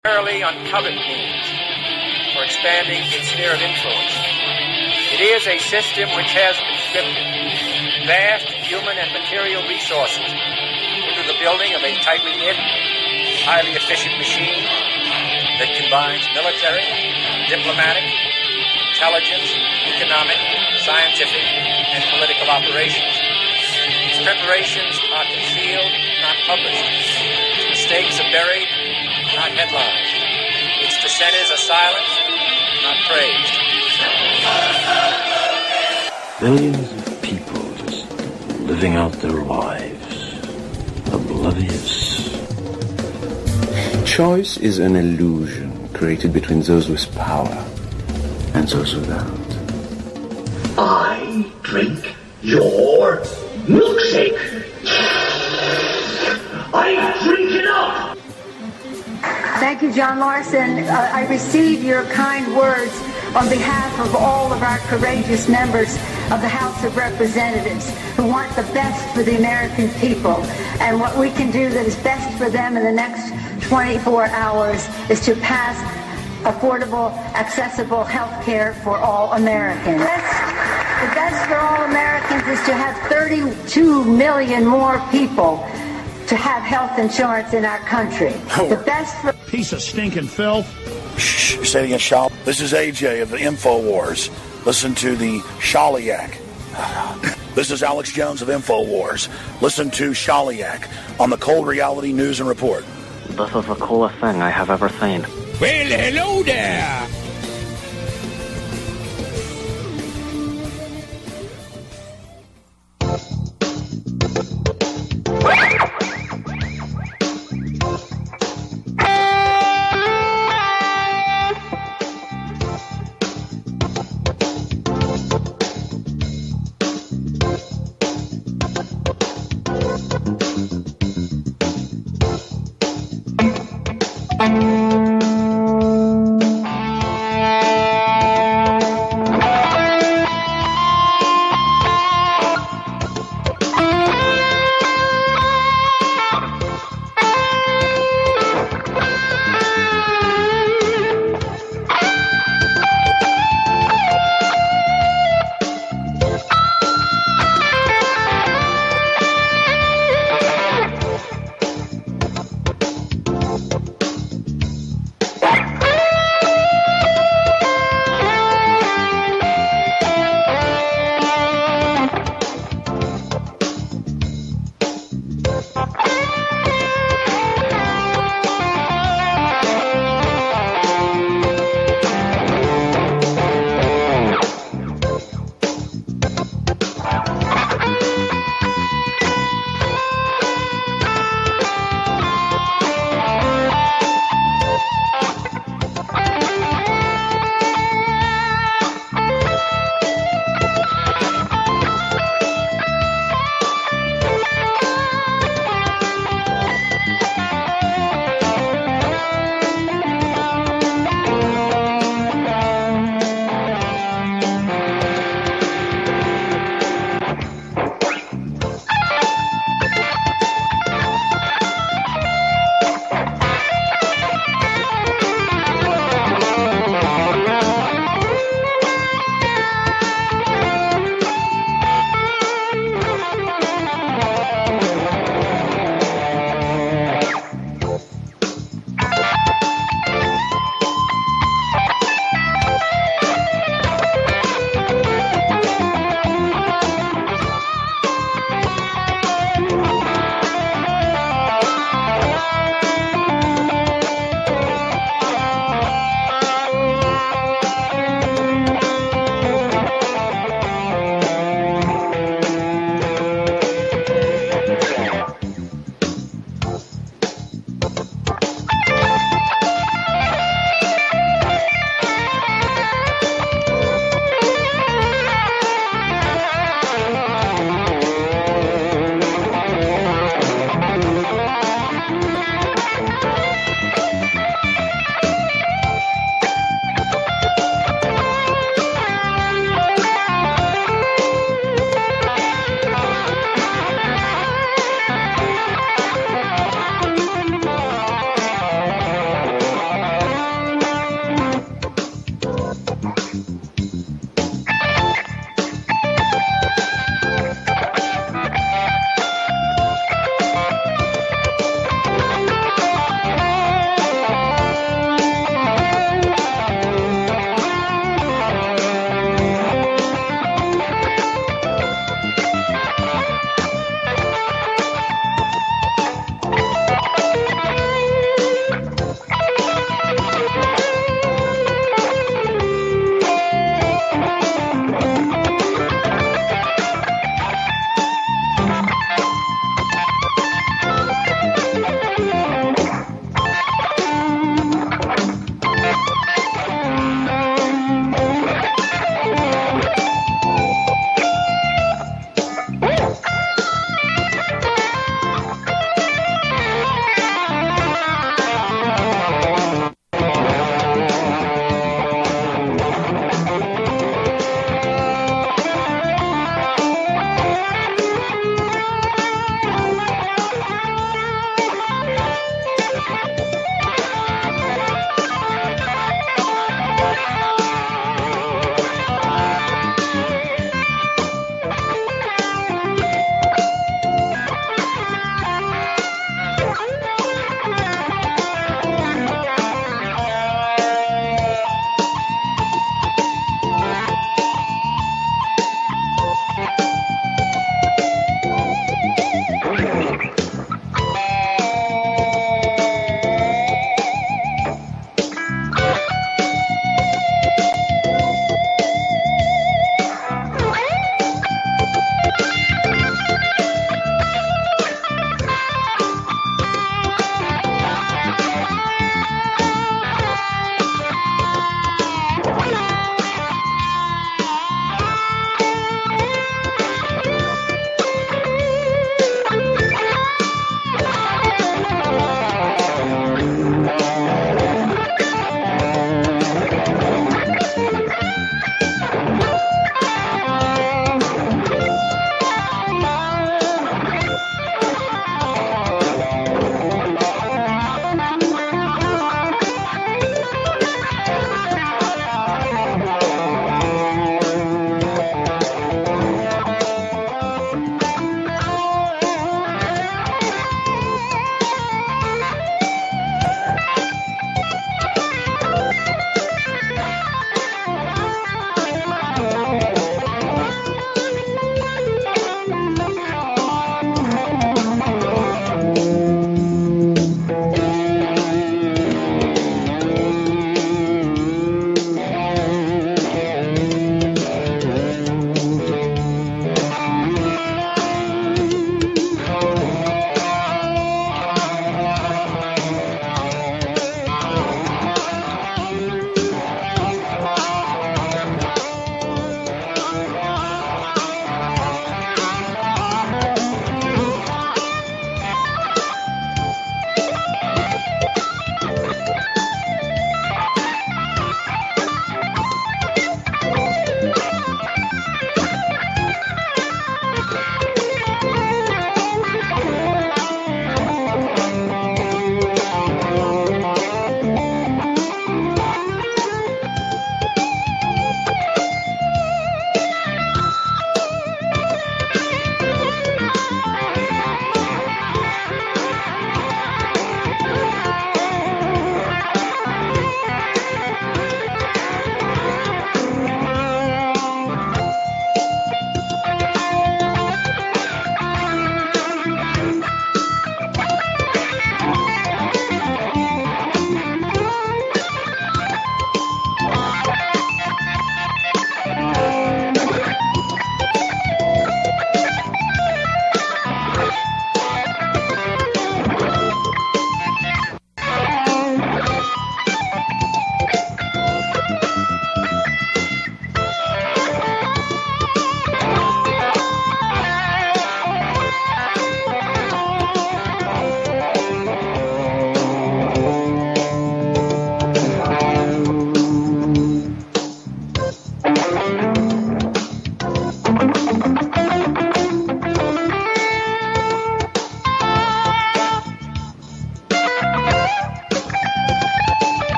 primarily on covet means for expanding its sphere of influence. It is a system which has conscripted vast human and material resources into the building of a tightly knit, highly efficient machine that combines military, diplomatic, intelligence, economic, scientific, and political operations. Its preparations are concealed, not published. Its mistakes are buried, not headlines. Its dissenters are silenced, not praised. Billions of people just living out their lives, oblivious. Choice is an illusion created between those with power and those without. I drink your milkshake. I drink it up. Thank you, John Larson. I receive your kind words on behalf of all of our courageous members of the House of Representatives who want the best for the American people. And what we can do that is best for them in the next 24 hours is to pass affordable, accessible health care for all Americans. The best for all Americans is to have 32 million more people to have health insurance in our country. The best for... Piece of stinking filth. Shh, you're sitting in Shali. This is AJ of the InfoWars. Listen to the Shaliak. This is Alex Jones of InfoWars. Listen to Shaliak on the Cold Reality News and Report. This is the coolest thing I have ever seen. Well, hello there.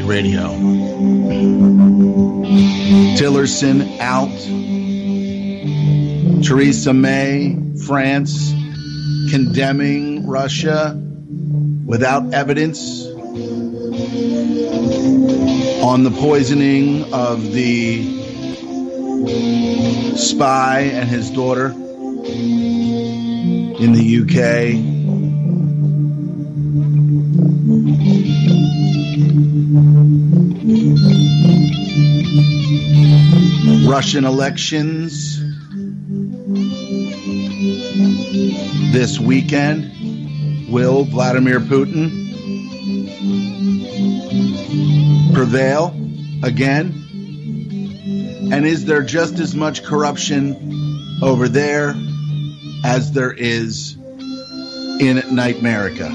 Radio. Tillerson out. Theresa May, France, condemning Russia without evidence on the poisoning of the spy and his daughter in the UK. Russian elections this weekend. Will Vladimir Putin prevail again? And is there just as much corruption over there as there is in Nightmerica?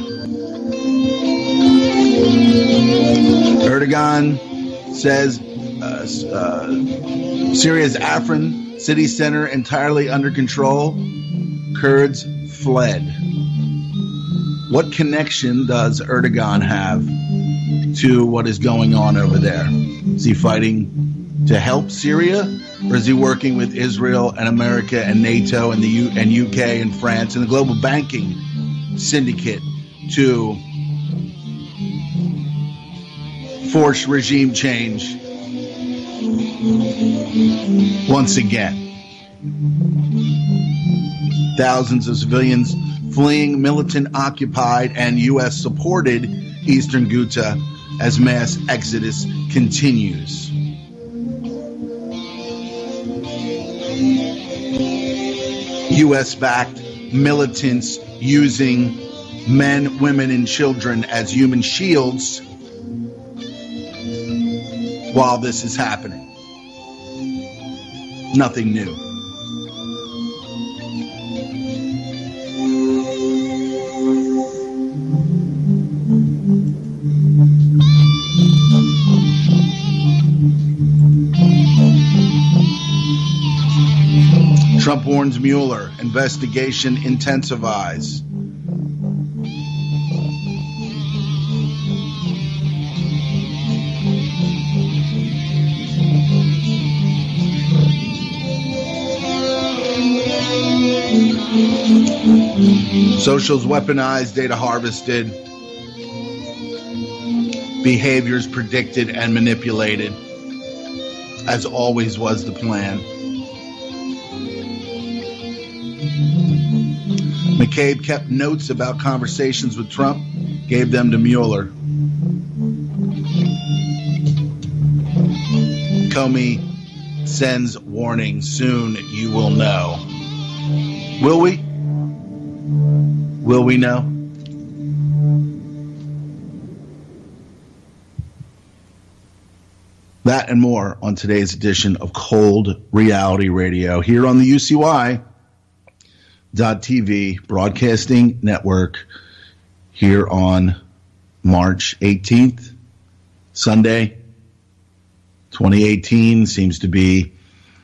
Erdogan says Syria's Afrin city center entirely under control. Kurds fled. What connection does Erdogan have to what is going on over there? Is he fighting to help Syria, or is he working with Israel and America and NATO and the UK and France and the global banking syndicate to force regime change once again? Thousands of civilians fleeing militant-occupied and U.S.-supported eastern Ghouta as mass exodus continues. U.S.-backed militants using men, women, and children as human shields while this is happening. Nothing new. Trump warns Mueller, investigation intensifies. Socials weaponized, data harvested, behaviors predicted and manipulated, as always was the plan. McCabe kept notes about conversations with Trump, gave them to Mueller. Comey sends warning, soon you will know. Will we? Will we know? That and more on today's edition of Cold Reality Radio here on the UCY.TV Broadcasting Network here on March 18th, Sunday, 2018. Seems to be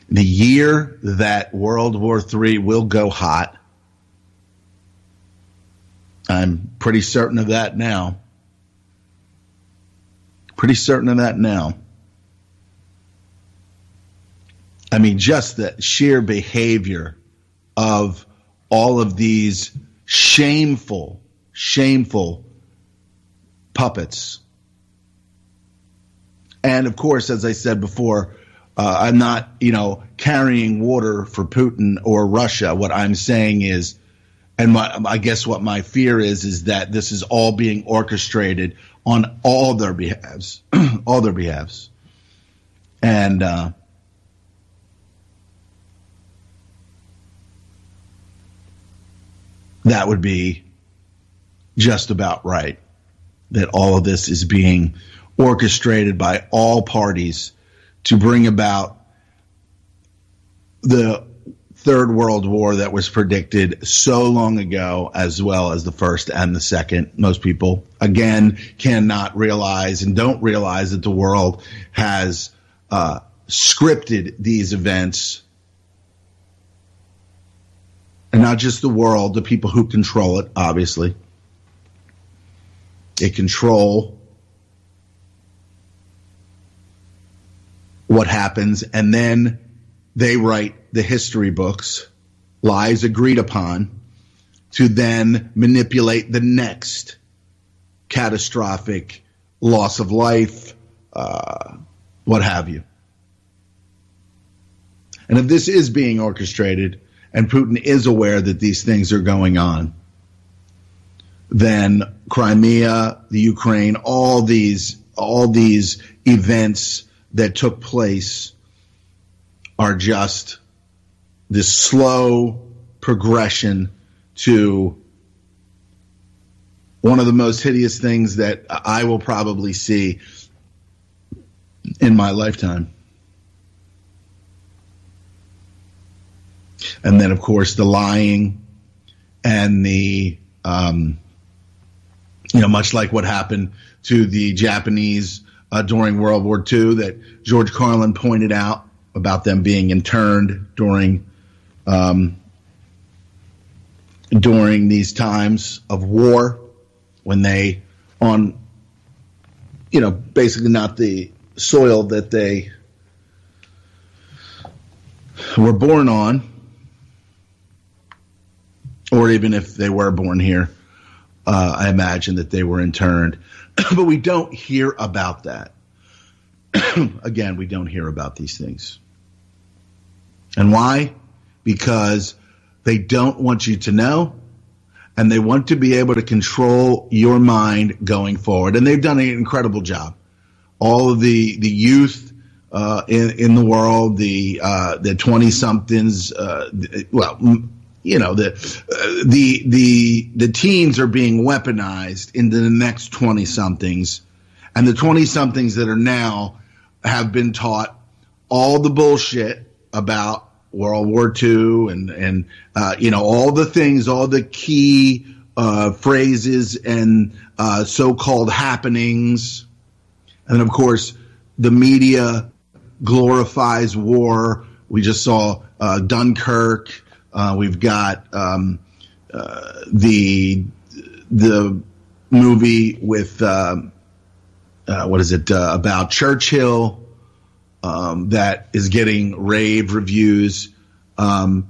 the year that World War III will go hot. I'm pretty certain of that now. I mean, just the sheer behavior of all of these shameful puppets. And of course, as I said before, I'm not, carrying water for Putin or Russia. What I'm saying is, and I guess what my fear is that this is all being orchestrated on all their behalves, And that would be just about right, that all of this is being orchestrated by all parties to bring about the Third World War that was predicted so long ago, as well as the First and the Second. Most people, again, cannot realize and don't realize that the world has scripted these events. And not just the world, the people who control it, obviously. They control what happens, and then they write the history books, lies agreed upon, to then manipulate the next catastrophic loss of life, what have you. And if this is being orchestrated and Putin is aware that these things are going on, then Crimea, the Ukraine, all these events that took place are just this slow progression to one of the most hideous things that I will probably see in my lifetime. And then, of course, the lying and the, much like what happened to the Japanese during World War II that George Carlin pointed out about them being interned during these times of war, when they on, basically not the soil that they were born on, or even if they were born here, I imagine that they were interned. But we don't hear about that. Again, we don't hear about these things. And why? Because they don't want you to know, and they want to be able to control your mind going forward. And they've done an incredible job. All of the youth in the world, the 20-somethings, the teens are being weaponized into the next 20-somethings, and the 20-somethings that are now have been taught all the bullshit about World War II and all the things, all the key phrases and so-called happenings. And of course, the media glorifies war. We just saw Dunkirk. We've got the movie with about Churchill that is getting rave reviews, and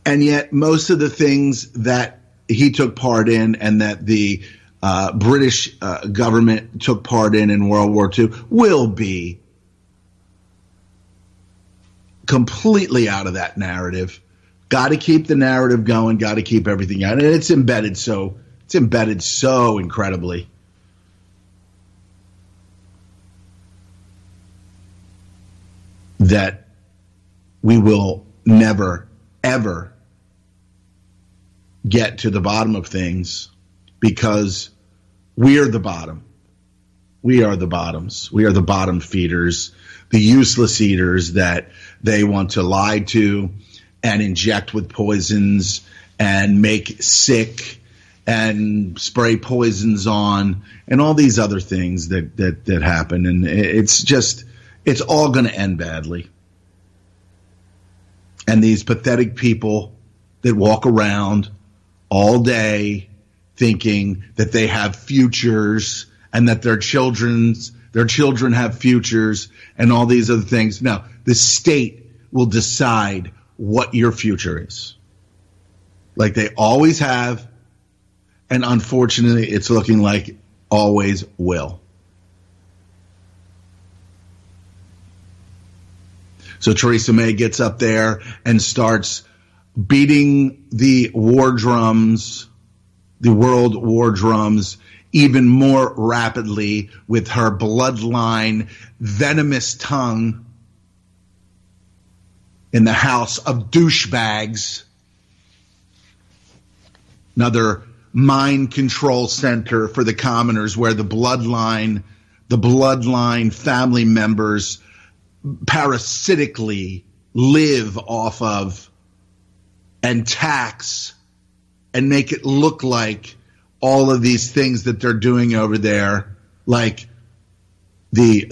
yet most of the things that he took part in and that the British government took part in World War II will be completely out of that narrative. Got to keep the narrative going. Got to keep everything out, and it's embedded so incredibly. That we will never, ever get to the bottom of things, because we are the bottom. We are the bottoms. We are the bottom feeders, the useless eaters that they want to lie to and inject with poisons and make sick and spray poisons on and all these other things that happen. And it's all going to end badly. And these pathetic people that walk around all day thinking that they have futures and that their children have futures and all these other things. No, the state will decide what your future is, like they always have, and unfortunately it's looking like always will. So Theresa May gets up there and starts beating the war drums, the world war drums, even more rapidly with her bloodline venomous tongue in the house of douchebags, another mind control center for the commoners, where the bloodline family members parasitically live off of and tax and make it look like all of these things that they're doing over there, like the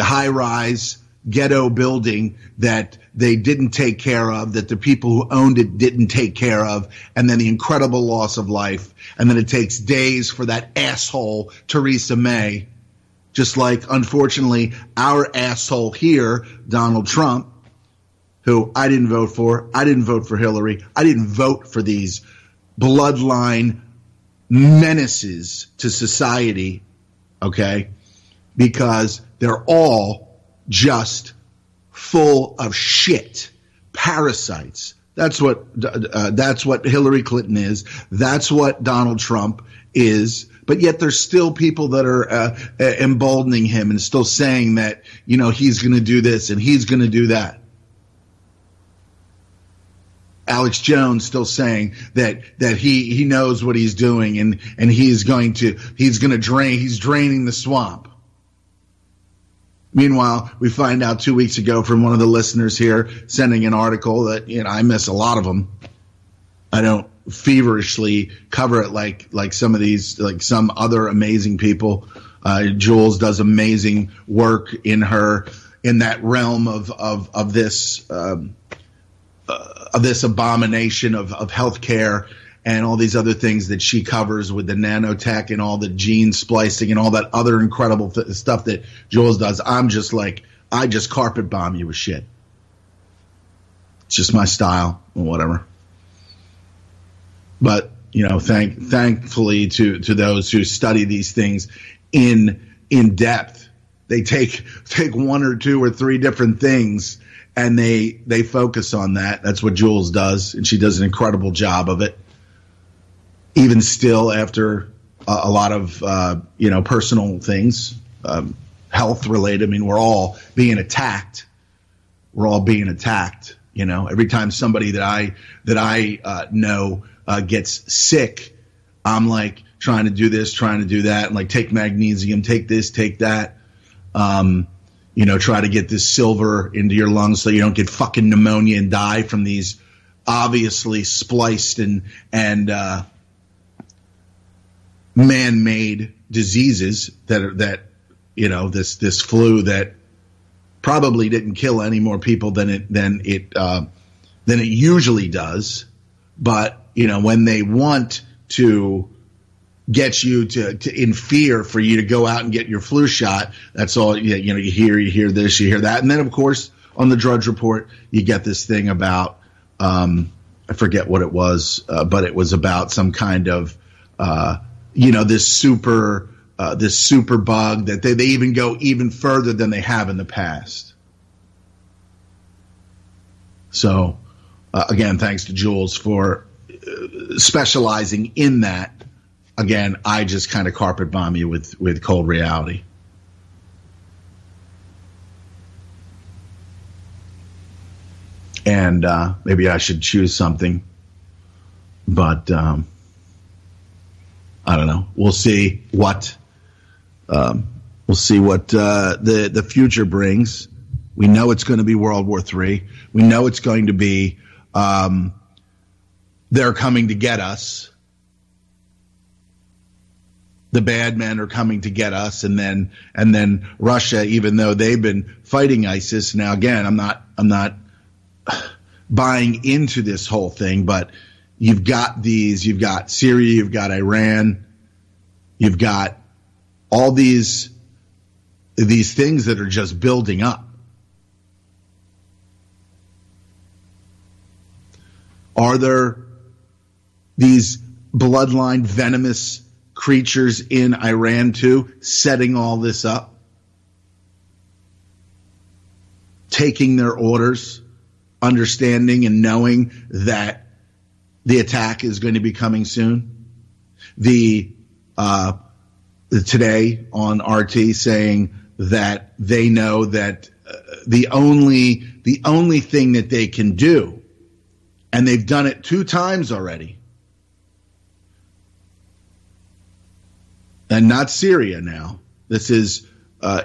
high-rise ghetto building that they didn't take care of, that the people who owned it didn't take care of, and then the incredible loss of life. And then it takes days for that asshole Theresa May Just like, unfortunately, our asshole here, Donald Trump, who I didn't vote for. I didn't vote for Hillary. I didn't vote for these bloodline menaces to society, okay? Because they're all just full of shit, parasites. That's what Hillary Clinton is. That's what Donald Trump is. But yet there's still people that are emboldening him and still saying that, you know, he's going to do this and he's going to do that. Alex Jones still saying that he knows what he's doing and he's draining the swamp. Meanwhile, we find out 2 weeks ago from one of the listeners here sending an article that, you know, I miss a lot of them. I don't feverishly cover it like some of these, like some other amazing people. Jules does amazing work in that realm of this abomination of healthcare and all these other things that she covers with the nanotech and all the gene splicing and all that other incredible stuff that Jules does. I'm just like, I just carpet bomb you with shit. It's just my style or whatever. But, you know, thankfully to those who study these things in depth, they take one or two or three different things and they focus on that. That's what Jules does, and she does an incredible job of it. Even still, after a lot of personal things, health related. I mean, we're all being attacked. You know, every time somebody that I know gets sick, I'm like trying to do this, trying to do that, and like take magnesium, take this, take that. Try to get this silver into your lungs so you don't get fucking pneumonia and die from these obviously spliced and man-made diseases that this flu that probably didn't kill any more people than it usually does. But, you know, when they want to get you to in fear for you to go out and get your flu shot, that's all, you hear this, you hear that. And then, of course, on the Drudge Report, you get this thing about, I forget what it was, but it was about some kind of, this super bug that they even go even further than they have in the past. So, again, thanks to Jules for specializing in that. Again, I just kind of carpet bomb you with cold reality. And maybe I should choose something, but I don't know. We'll see what the future brings. We know it's going to be World War III. We know it's going to be they're coming to get us. The bad men are coming to get us, and then Russia, even though they've been fighting ISIS. Now, again, I'm not buying into this whole thing, but you've got Syria, you've got Iran, you've got all these things that are just building up. Are there these bloodline venomous creatures in Iran too, setting all this up, taking their orders, understanding and knowing that the attack is going to be coming soon? The today on RT saying that they know that the only thing that they can do, and they've done it 2 times already, and not Syria now. This is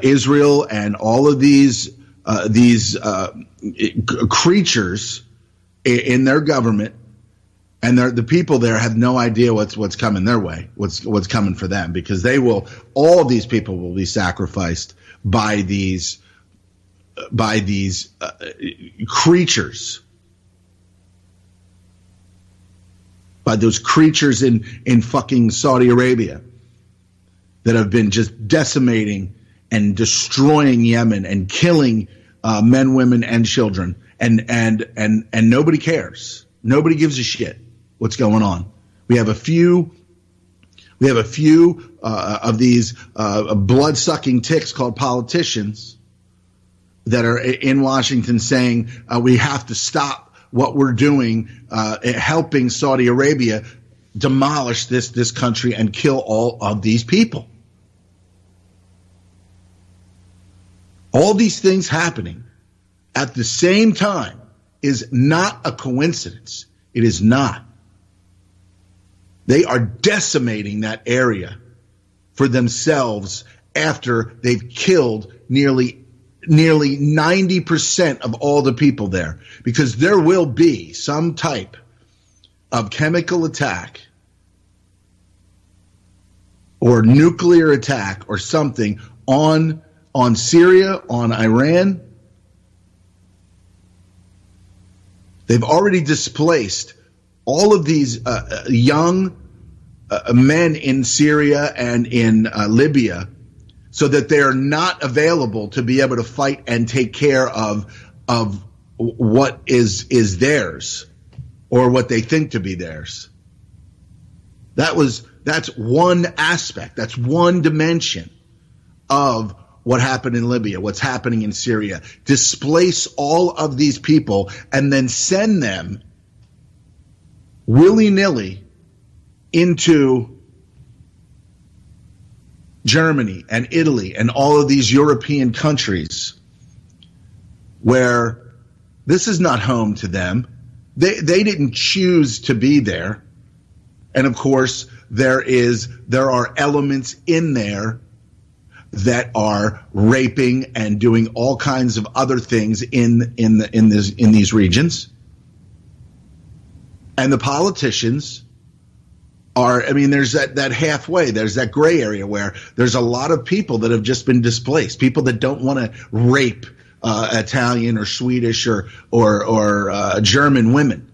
Israel and all of these creatures in their government, and the people there have no idea what's coming their way, what's coming for them, because all of these people will be sacrificed by these creatures, by those creatures in fucking Saudi Arabia that have been just decimating and destroying Yemen and killing men, women, and children, and nobody cares. Nobody gives a shit what's going on. We have a few of these blood-sucking ticks called politicians that are in Washington saying we have to stop what we're doing, helping Saudi Arabia demolish this country and kill all of these people. All these things happening at the same time is not a coincidence. It is not. They are decimating that area for themselves after they've killed nearly 90% of all the people there, because there will be some type of chemical attack or nuclear attack or something on Syria, on Iran. They've already displaced all of these young men in Syria and in Libya, so that they are not available to be able to fight and take care of what is theirs, or what they think to be theirs. That's one aspect. That's one dimension of what happened in Libya, what's happening in Syria. Displace all of these people and then send them willy-nilly into Germany and Italy and all of these European countries where this is not home to them. They didn't choose to be there. And of course, there are elements in there that are raping and doing all kinds of other things in these regions. And the politicians there's that halfway, there's that gray area where there's a lot of people that have just been displaced, people that don't want to rape Italian or Swedish or German women.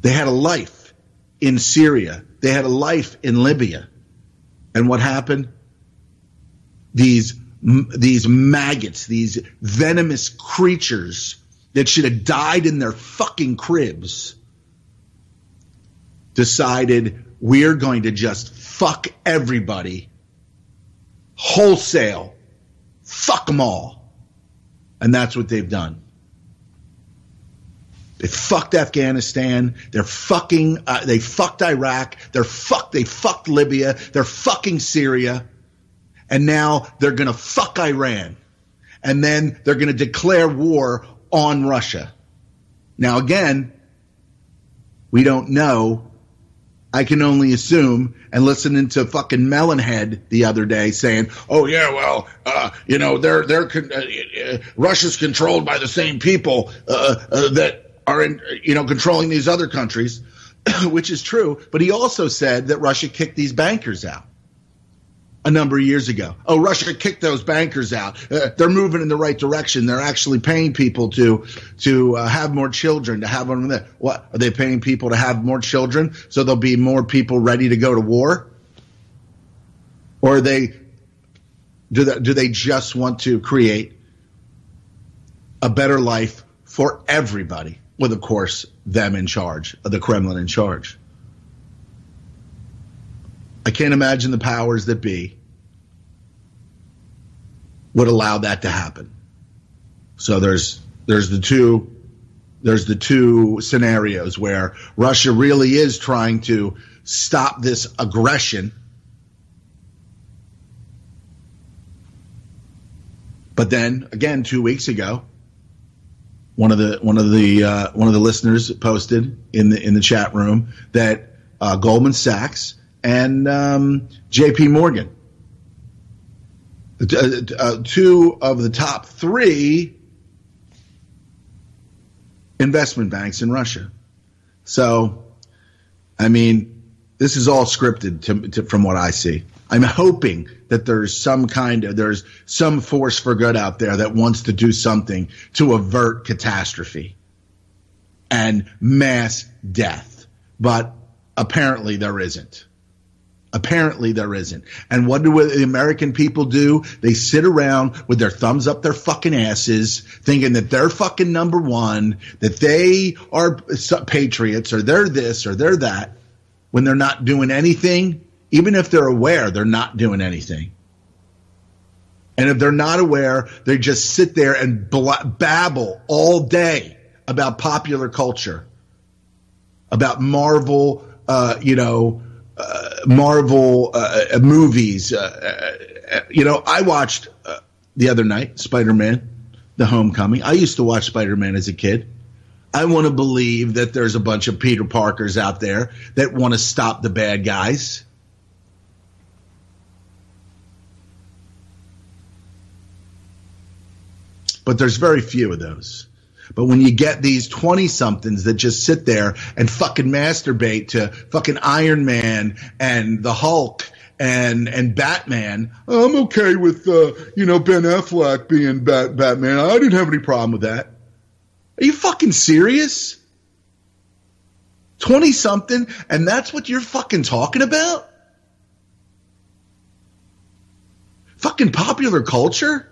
They had a life in Syria. They had a life in Libya. And what happened? These maggots, these venomous creatures that should have died in their fucking cribs, decided we're going to just fuck everybody wholesale. Fuck them all. And that's what they've done. They fucked Afghanistan. They fucked Iraq. They fucked Libya. They're fucking Syria. And now they're going to fuck Iran. And then they're going to declare war on Russia. Now, again, we don't know. I can only assume, and listening to fucking Melonhead the other day saying, "Oh yeah, well, Russia's controlled by the same people that are controlling these other countries," which is true. But he also said that Russia kicked these bankers out a number of years ago. Oh, Russia kicked those bankers out. They're moving in the right direction. They're actually paying people to have more children, to have them there. What, are they paying people to have more children so there'll be more people ready to go to war? Or do they just want to create a better life for everybody, with, of course, them in charge, the Kremlin in charge? I can't imagine the powers that be would allow that to happen. So there's the two scenarios where Russia really is trying to stop this aggression, but then again 2 weeks ago, one of the listeners posted in the chat room that Goldman Sachs and J.P. Morgan, two of the top three investment banks in Russia. So, I mean, this is all scripted from what I see. I'm hoping that there's some force for good out there that wants to do something to avert catastrophe and mass death. But apparently there isn't. Apparently there isn't. And what do the American people do? They sit around with their thumbs up their fucking asses, thinking that they're fucking number one, that they are patriots, or they're this, or they're that, when they're not doing anything. Even if they're aware, they're not doing anything. And if they're not aware, they just sit there and babble all day about popular culture, about Marvel, Marvel movies. I watched the other night Spider-Man, The Homecoming. I used to watch Spider-Man as a kid. I want to believe that there's a bunch of Peter Parkers out there that want to stop the bad guys. But there's very few of those. But when you get these 20-somethings that just sit there and fucking masturbate to fucking Iron Man and the Hulk and Batman, I'm okay with, Ben Affleck being Batman. I didn't have any problem with that. Are you fucking serious? 20-something, and that's what you're fucking talking about? Fucking popular culture?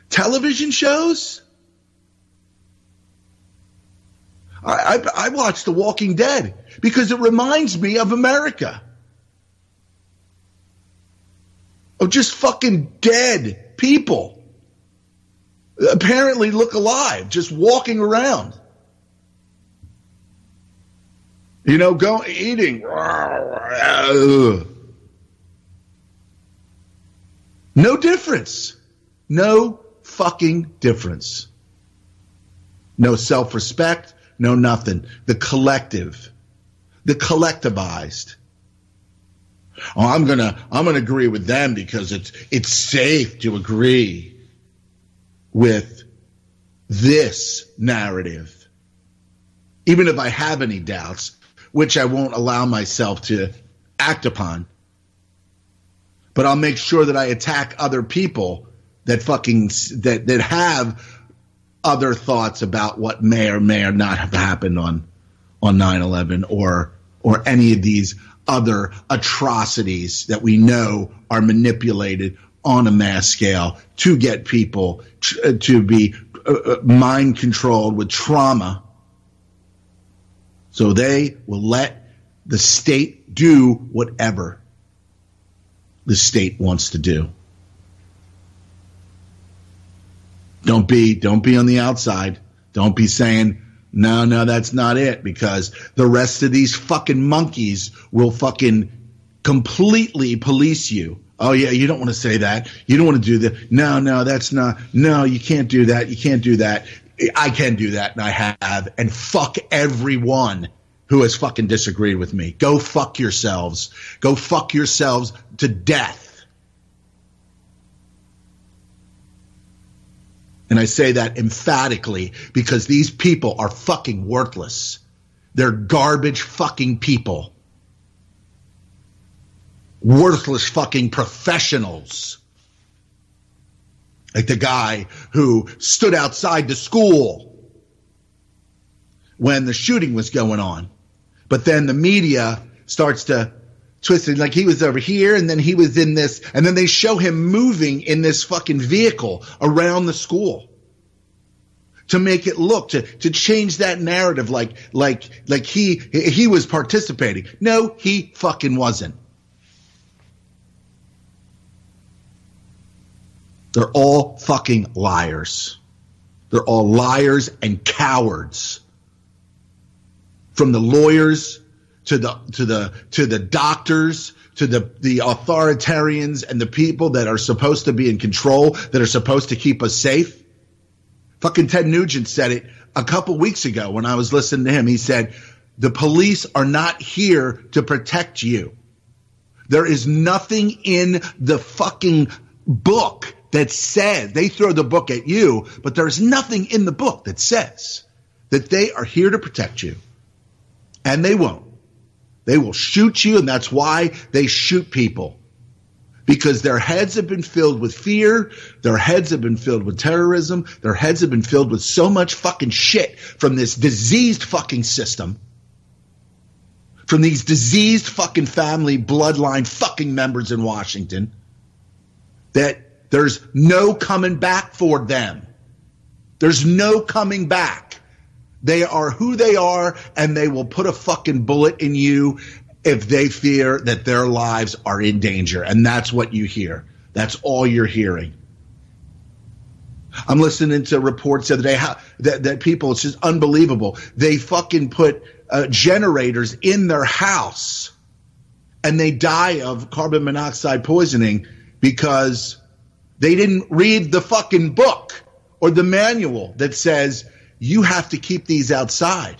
Television shows? I watch The Walking Dead because it reminds me of America. Of just fucking dead people. Apparently look alive, just walking around. Eating. No difference. No fucking difference. No self-respect. No nothing. The collective. The collectivized. Oh, I'm gonna agree with them because it's safe to agree with this narrative. Even if I have any doubts, which I won't allow myself to act upon. But I'll make sure that I attack other people that that have other thoughts about what may or may not have happened on 9/11 or any of these other atrocities that we know are manipulated on a mass scale to get people to be mind controlled with trauma. So they will let the state do whatever the state wants to do. Don't be on the outside. Don't be saying, no, that's not it, because the rest of these fucking monkeys will fucking completely police you. Oh, yeah, you don't want to say that. You don't want to do that. No, that's not. No, you can't do that. You can't do that. I can do that, and I have. And fuck everyone who has fucking disagreed with me. Go fuck yourselves. Go fuck yourselves to death. And I say that emphatically because these people are fucking worthless. They're garbage fucking people. Worthless fucking professionals. Like the guy who stood outside the school when the shooting was going on. But then the media starts to twist it, like he was over here and then he was in this, and then they show him moving in this fucking vehicle around the school to make it look, to change that narrative like he was participating. No, he fucking wasn't. They're all fucking liars. They're all liars and cowards. From the lawyers to the doctors, to the authoritarians and the people that are supposed to be in control, that are supposed to keep us safe. Fucking Ted Nugent said it a couple weeks ago when I was listening to him. He said, the police are not here to protect you. There is nothing in the fucking book that says, they throw the book at you, but there's nothing in the book that says that they are here to protect you. And they won't. They will shoot you, and that's why they shoot people. Because their heads have been filled with fear, their heads have been filled with terrorism, their heads have been filled with so much fucking shit from this diseased fucking system from these diseased fucking family bloodline fucking members in Washington that there's no coming back for them. There's no coming back. They are who they are, and they will put a fucking bullet in you if they fear that their lives are in danger. And that's what you hear. That's all you're hearing. I'm listening to reports the other day that people, it's just unbelievable. They fucking put generators in their house and they die of carbon monoxide poisoning because they didn't read the fucking book or the manual that says you have to keep these outside.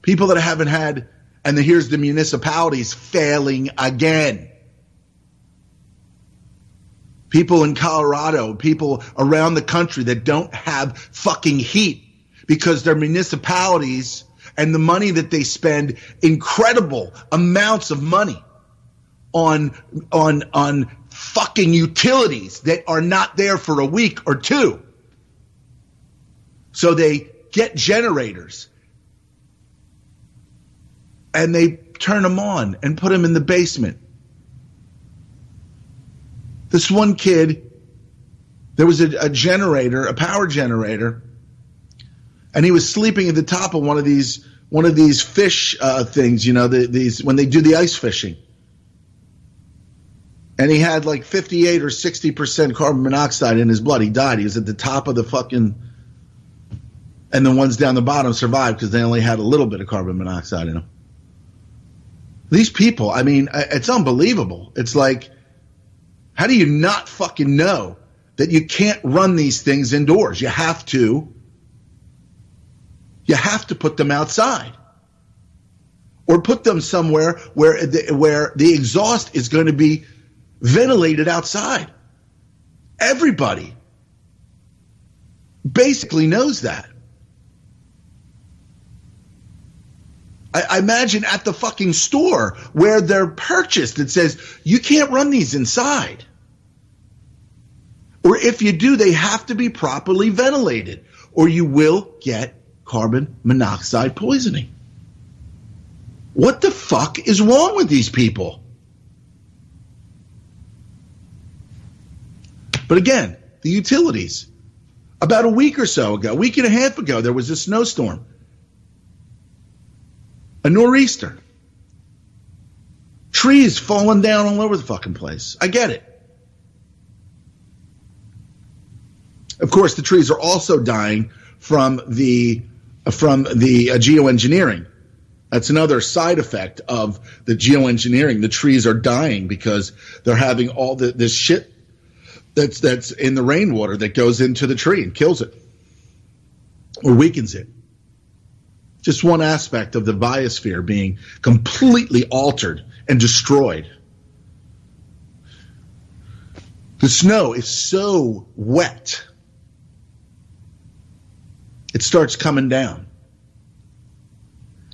People that haven't had, and here's the municipalities failing again. People in Colorado, people around the country that don't have fucking heat because their municipalities and the money that they spend, incredible amounts of money on fucking utilities that are not there for a week or two. So they get generators and they turn them on and put them in the basement. This one kid, there was a generator, a power generator, and he was sleeping at the top of one of these fish things, you know, these when they do the ice fishing. And he had like 58 or 60% carbon monoxide in his blood. He died. He was at the top of the fucking, and the ones down the bottom survived because they only had a little bit of carbon monoxide in them. These people, I mean, it's unbelievable. It's like, how do you not fucking know that you can't run these things indoors? You have to put them outside or put them somewhere where the exhaust is going to be ventilated outside. Everybody basically knows that. I imagine at the fucking store where they're purchased, it says you can't run these inside. Or if you do, they have to be properly ventilated, or you will get carbon monoxide poisoning. What the fuck is wrong with these people? But again, the utilities. About a week or so ago, a week and a half ago, there was a snowstorm. A nor'easter. Trees falling down all over the fucking place. I get it. Of course, the trees are also dying from the geoengineering. That's another side effect of the geoengineering. The trees are dying because they're having all this shit that's in the rainwater that goes into the tree and kills it or weakens it. Just one aspect of the biosphere being completely altered and destroyed. The snow is so wet, it starts coming down.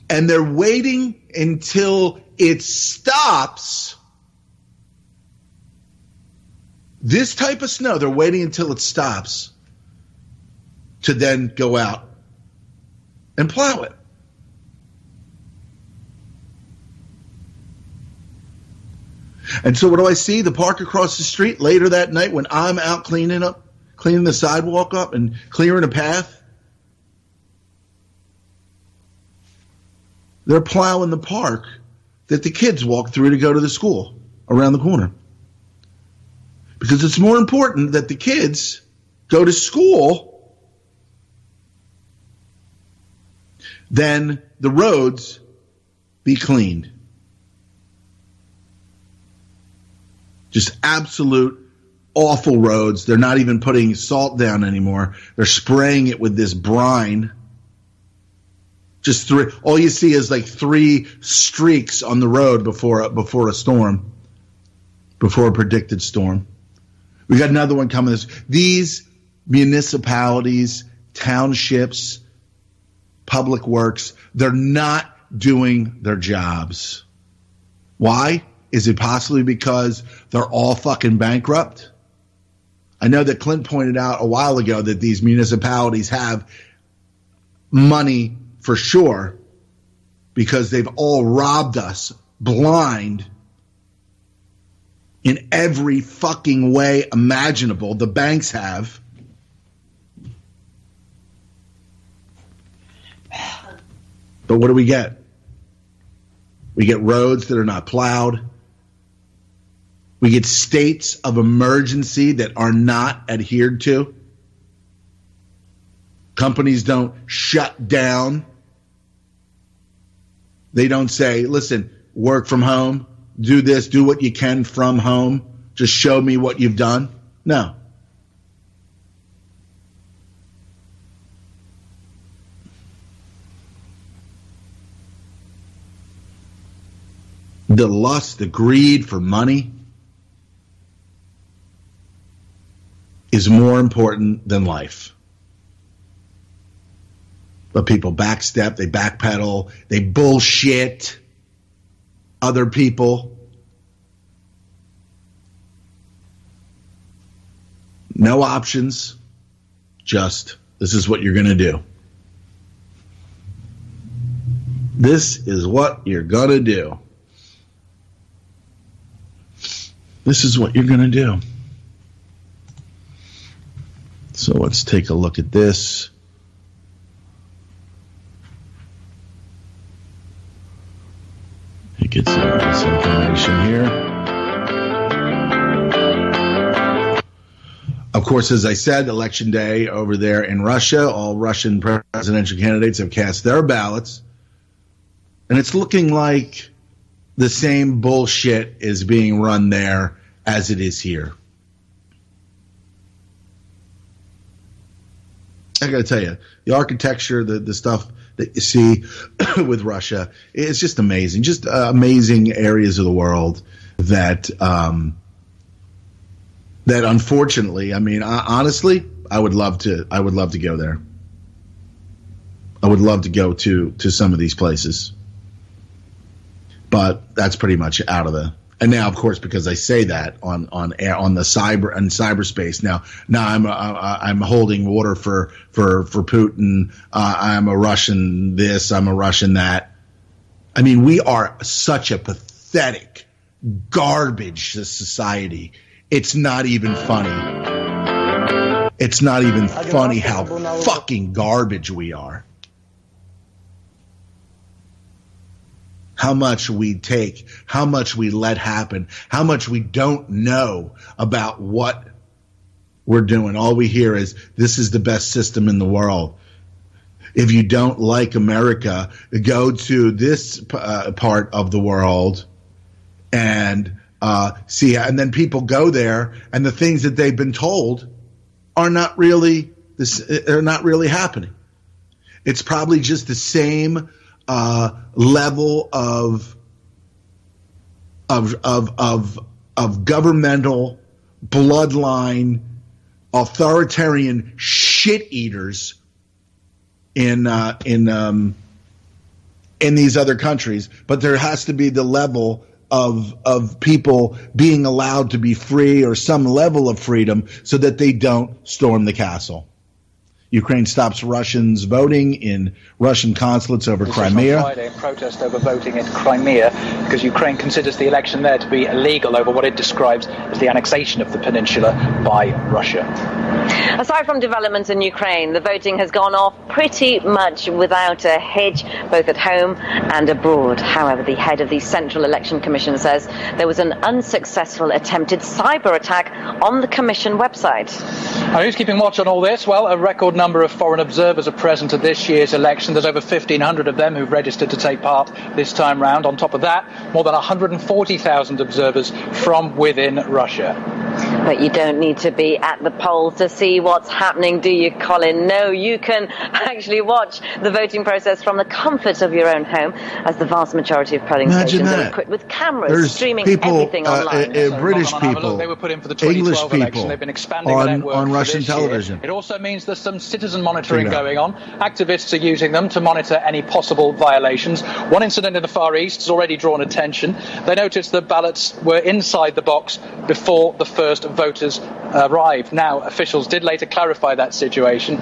And they're waiting until it stops. This type of snow, they're waiting until it stops to then go out and plow it. And so what do I see? The park across the street later that night when I'm out cleaning the sidewalk up and clearing a path. They're plowing the park that the kids walk through to go to the school around the corner. Because it's more important that the kids go to school than the roads be cleaned. Just absolute awful roads. They're not even putting salt down anymore. They're spraying it with this brine. Just three. All you see is like 3 streaks on the road before a storm, before a predicted storm. We got another one coming. These municipalities, townships, public works, they're not doing their jobs. Why? Is it possibly because they're all fucking bankrupt? I know that Clint pointed out a while ago that these municipalities have money for sure, because they've all robbed us blind in every fucking way imaginable. The banks have. But what do we get? We get roads that are not plowed. We get states of emergency that are not adhered to. Companies don't shut down. They don't say, listen, work from home, do this, do what you can from home, just show me what you've done. No. The lust, the greed for money is more important than life. But people backstep, they backpedal, they bullshit other people. No options, just this is what you're going to do. This is what you're going to do. This is what you're going to do. So let's take a look at this. Get some information here. Of course, as I said, election day over there in Russia, all Russian presidential candidates have cast their ballots. And it's looking like the same bullshit is being run there as it is here. I got to tell you, the architecture, the stuff that you see with Russia, it's just amazing. Just amazing areas of the world that that unfortunately, I mean, honestly, I would love to go there. I would love to go to some of these places, but that's pretty much out of the. And now, of course, because I say that on the cyberspace, now I'm holding water for Putin. I'm a Russian this. I'm a Russian that. I mean, we are such a pathetic, garbage society. It's not even funny. It's not even funny how fucking garbage we are. How much we take, how much we let happen, how much we don't know about what we're doing. All we hear is, this is the best system in the world. If you don't like America, go to this part of the world and see. And then people go there, and the things that they've been told are not really happening. It's probably just the same level of governmental bloodline authoritarian shit eaters in these other countries, but there has to be the level of people being allowed to be free, or some level of freedom, so that they don't storm the castle. Ukraine stops Russians voting in Russian consulates over Crimea. On Friday, in protest over voting in Crimea, because Ukraine considers the election there to be illegal over what it describes as the annexation of the peninsula by Russia. Aside from developments in Ukraine, the voting has gone off pretty much without a hitch, both at home and abroad. However, the head of the Central Election Commission says there was an unsuccessful attempted cyber attack on the Commission website. Now, who's keeping watch on all this? Well, a record number of foreign observers are present at this year's election. There's over 1,500 of them who've registered to take part this time round. On top of that, more than 140,000 observers from within Russia. But you don't need to be at the polls to see what's happening, do you, Colin? No, you can actually watch the voting process from the comfort of your own home, as the vast majority of polling stations are equipped with cameras streaming everything online. British people, they were put in for the 2012 election. They've been expanding the network on Russian television. It also means there's some citizen monitoring going on. Activists are using them to monitor any possible violations. One incident in the Far East has already drawn attention. They noticed that ballots were inside the box before the first voters arrived. Now, officials did later clarify that situation,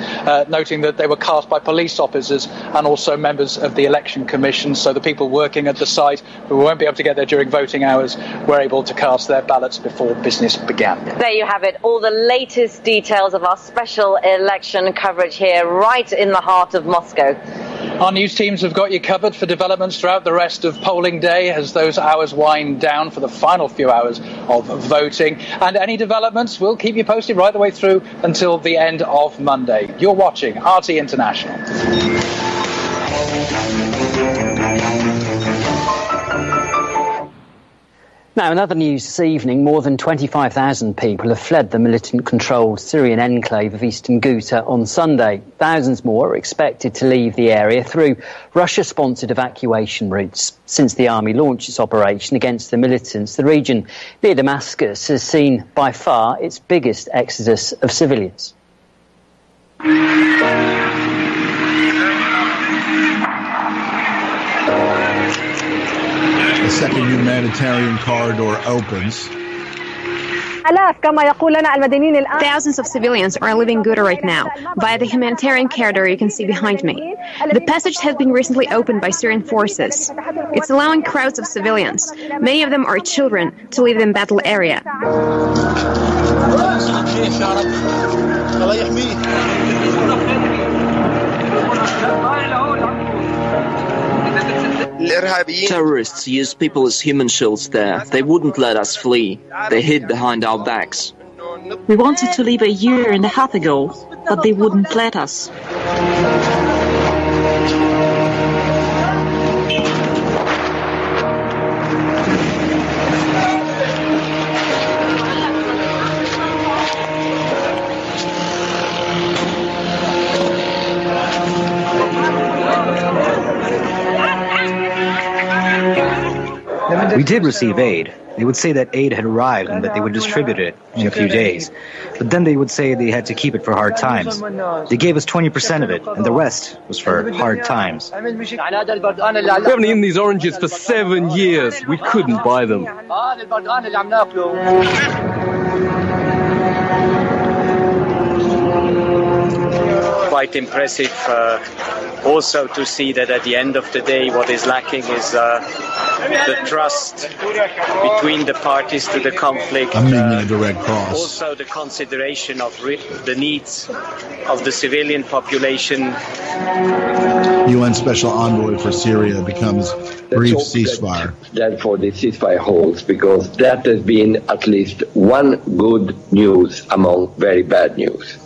noting that they were cast by police officers and also members of the election commission, so the people working at the site who won't be able to get there during voting hours were able to cast their ballots before business began. There you have it, all the latest details of our special election coverage here, right in the heart of Moscow. Our news teams have got you covered for developments throughout the rest of polling day as those hours wind down for the final few hours of voting. And any developments, we'll keep you posted right the way through until the end of Monday. You're watching RT International. Now, in other news this evening, more than 25,000 people have fled the militant-controlled Syrian enclave of eastern Ghouta on Sunday. Thousands more are expected to leave the area through Russia-sponsored evacuation routes. Since the army launched its operation against the militants, the region near Damascus has seen by far its biggest exodus of civilians. The second humanitarian corridor opens. Thousands of civilians are leaving Ghouta right now via the humanitarian corridor you can see behind me. The passage has been recently opened by Syrian forces. It's allowing crowds of civilians, many of them are children, to leave the battle area. Terrorists used people as human shields there. They wouldn't let us flee. They hid behind our backs. We wanted to leave a year and a half ago, but they wouldn't let us. We did receive aid. They would say that aid had arrived and that they would distribute it in a few days. But then they would say they had to keep it for hard times. They gave us 20% of it, and the rest was for hard times. We haven't eaten these oranges for 7 years. We couldn't buy them. Quite impressive also to see that at the end of the day what is lacking is the trust between the parties to the conflict. I'm making a direct cross. Also the consideration of the needs of the civilian population. UN Special Envoy for Syria becomes brief ceasefire. Therefore the ceasefire holds, because that has been at least one good news among very bad news.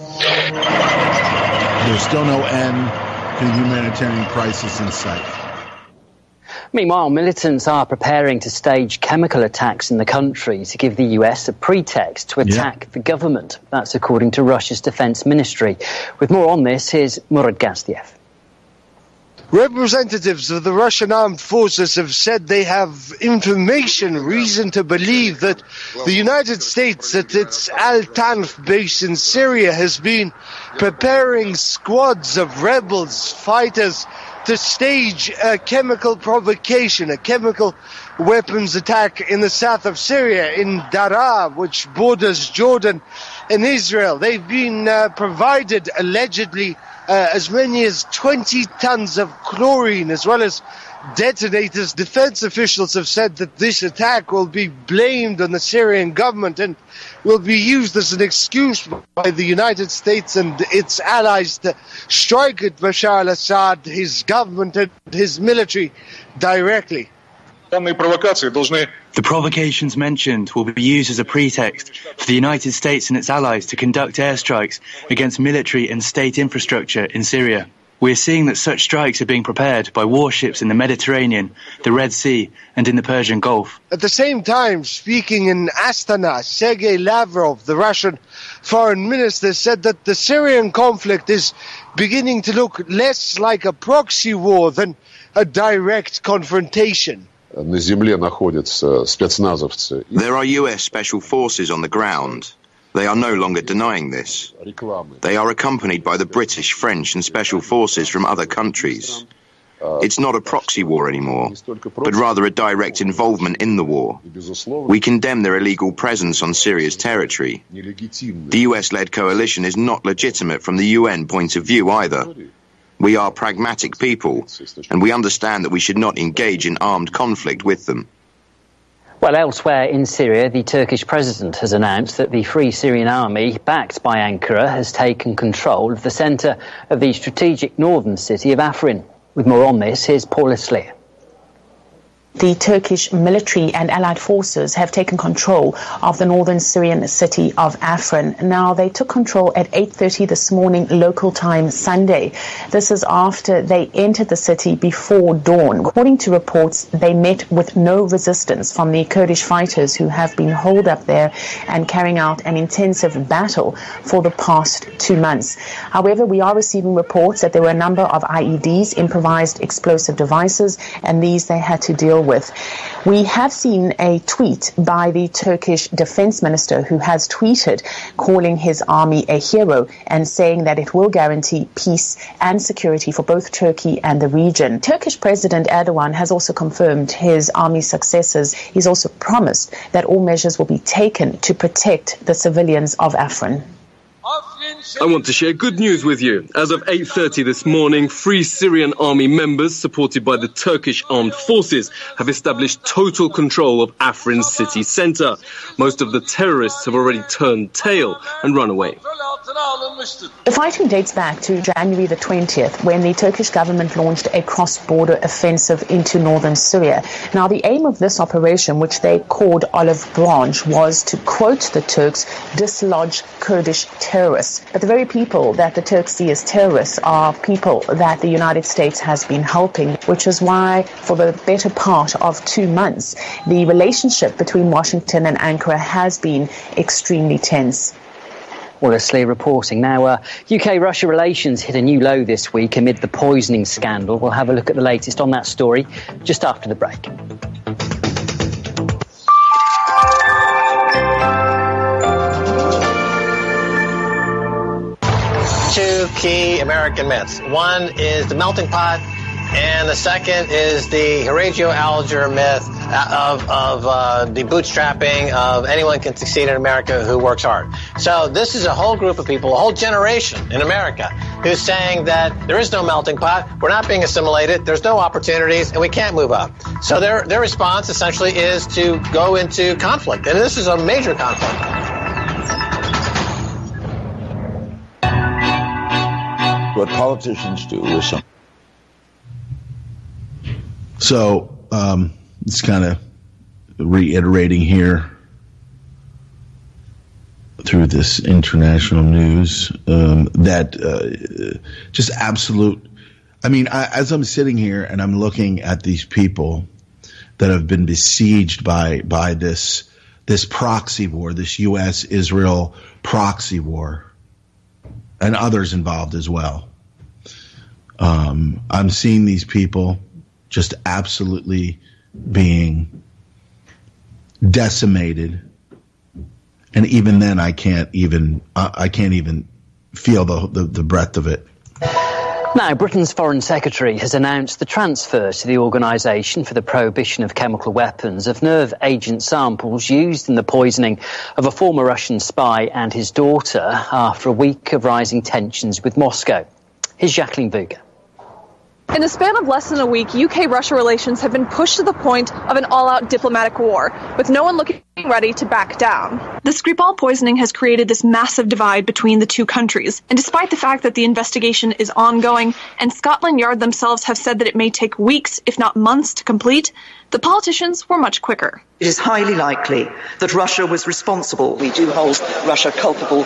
There's still no end to the humanitarian crisis in sight. Meanwhile, militants are preparing to stage chemical attacks in the country to give the US a pretext to attack the government. That's according to Russia's defense ministry. With more on this, here's Murad Gastiev. Representatives of the Russian armed forces have said they have reason to believe that the United States at its Al-Tanf base in Syria has been preparing squads of rebels, fighters, to stage a chemical provocation, a chemical weapons attack in the south of Syria, in Daraa, which borders Jordan and Israel. They've been provided, allegedly, as many as 20 tons of chlorine, as well as detonators. Defense officials have said that this attack will be blamed on the Syrian government and will be used as an excuse by the United States and its allies to strike at Bashar al-Assad, his government and his military directly. The provocations mentioned will be used as a pretext for the United States and its allies to conduct airstrikes against military and state infrastructure in Syria. We are seeing that such strikes are being prepared by warships in the Mediterranean, the Red Sea, and in the Persian Gulf. At the same time, speaking in Astana, Sergei Lavrov, the Russian foreign minister, said that the Syrian conflict is beginning to look less like a proxy war than a direct confrontation. There are US special forces on the ground. They are no longer denying this. They are accompanied by the British, French and special forces from other countries. It's not a proxy war anymore, but rather a direct involvement in the war. We condemn their illegal presence on Syria's territory. The US-led coalition is not legitimate from the UN point of view either. We are pragmatic people, and we understand that we should not engage in armed conflict with them. Well, elsewhere in Syria, the Turkish president has announced that the Free Syrian Army, backed by Ankara, has taken control of the centre of the strategic northern city of Afrin. With more on this, here's Paula Sleer. The Turkish military and allied forces have taken control of the northern Syrian city of Afrin. Now, they took control at 8:30 this morning, local time Sunday. This is after they entered the city before dawn. According to reports, they met with no resistance from the Kurdish fighters who have been holed up there and carrying out an intensive battle for the past 2 months. However, we are receiving reports that there were a number of IEDs, improvised explosive devices, and these they had to deal with. We have seen a tweet by the Turkish defense minister, who has tweeted calling his army a hero and saying that it will guarantee peace and security for both Turkey and the region. Turkish President Erdogan has also confirmed his army's successes. He's also promised that all measures will be taken to protect the civilians of Afrin. I want to share good news with you. As of 8:30 this morning, Free Syrian Army members, supported by the Turkish Armed Forces, have established total control of Afrin's city centre. Most of the terrorists have already turned tail and run away. The fighting dates back to January the 20th, when the Turkish government launched a cross-border offensive into northern Syria. Now, the aim of this operation, which they called Olive Branch, was to, quote the Turks, dislodge Kurdish terrorists. But the very people that the Turks see as terrorists are people that the United States has been helping, which is why for the better part of 2 months, the relationship between Washington and Ankara has been extremely tense. Leslie reporting. Now, UK-Russia relations hit a new low this week amid the poisoning scandal. We'll have a look at the latest on that story just after the break. Two key American myths. One is the melting pot, and the second is the Horatio Alger myth of the bootstrapping of anyone can succeed in America who works hard. So this is a whole group of people, a whole generation in America who's saying that there is no melting pot, we're not being assimilated, there's no opportunities, and we can't move up. So their response essentially is to go into conflict, and this is a major conflict. What politicians do is some. So, it's kind of reiterating here through this international news that just absolute. I mean, as I'm sitting here and I'm looking at these people that have been besieged by this proxy war, this U.S.-Israel proxy war, and others involved as well. I'm seeing these people just absolutely being decimated, and even then, I can't even feel the breadth of it. Now, Britain's Foreign Secretary has announced the transfer to the Organisation for the Prohibition of Chemical Weapons of nerve agent samples used in the poisoning of a former Russian spy and his daughter after a week of rising tensions with Moscow. Here's Jacqueline Vuga. In the span of less than a week, UK-Russia relations have been pushed to the point of an all-out diplomatic war, with no one looking ready to back down. The Skripal poisoning has created this massive divide between the two countries, and despite the fact that the investigation is ongoing, and Scotland Yard themselves have said that it may take weeks, if not months, to complete, the politicians were much quicker. It is highly likely that Russia was responsible. We do hold Russia culpable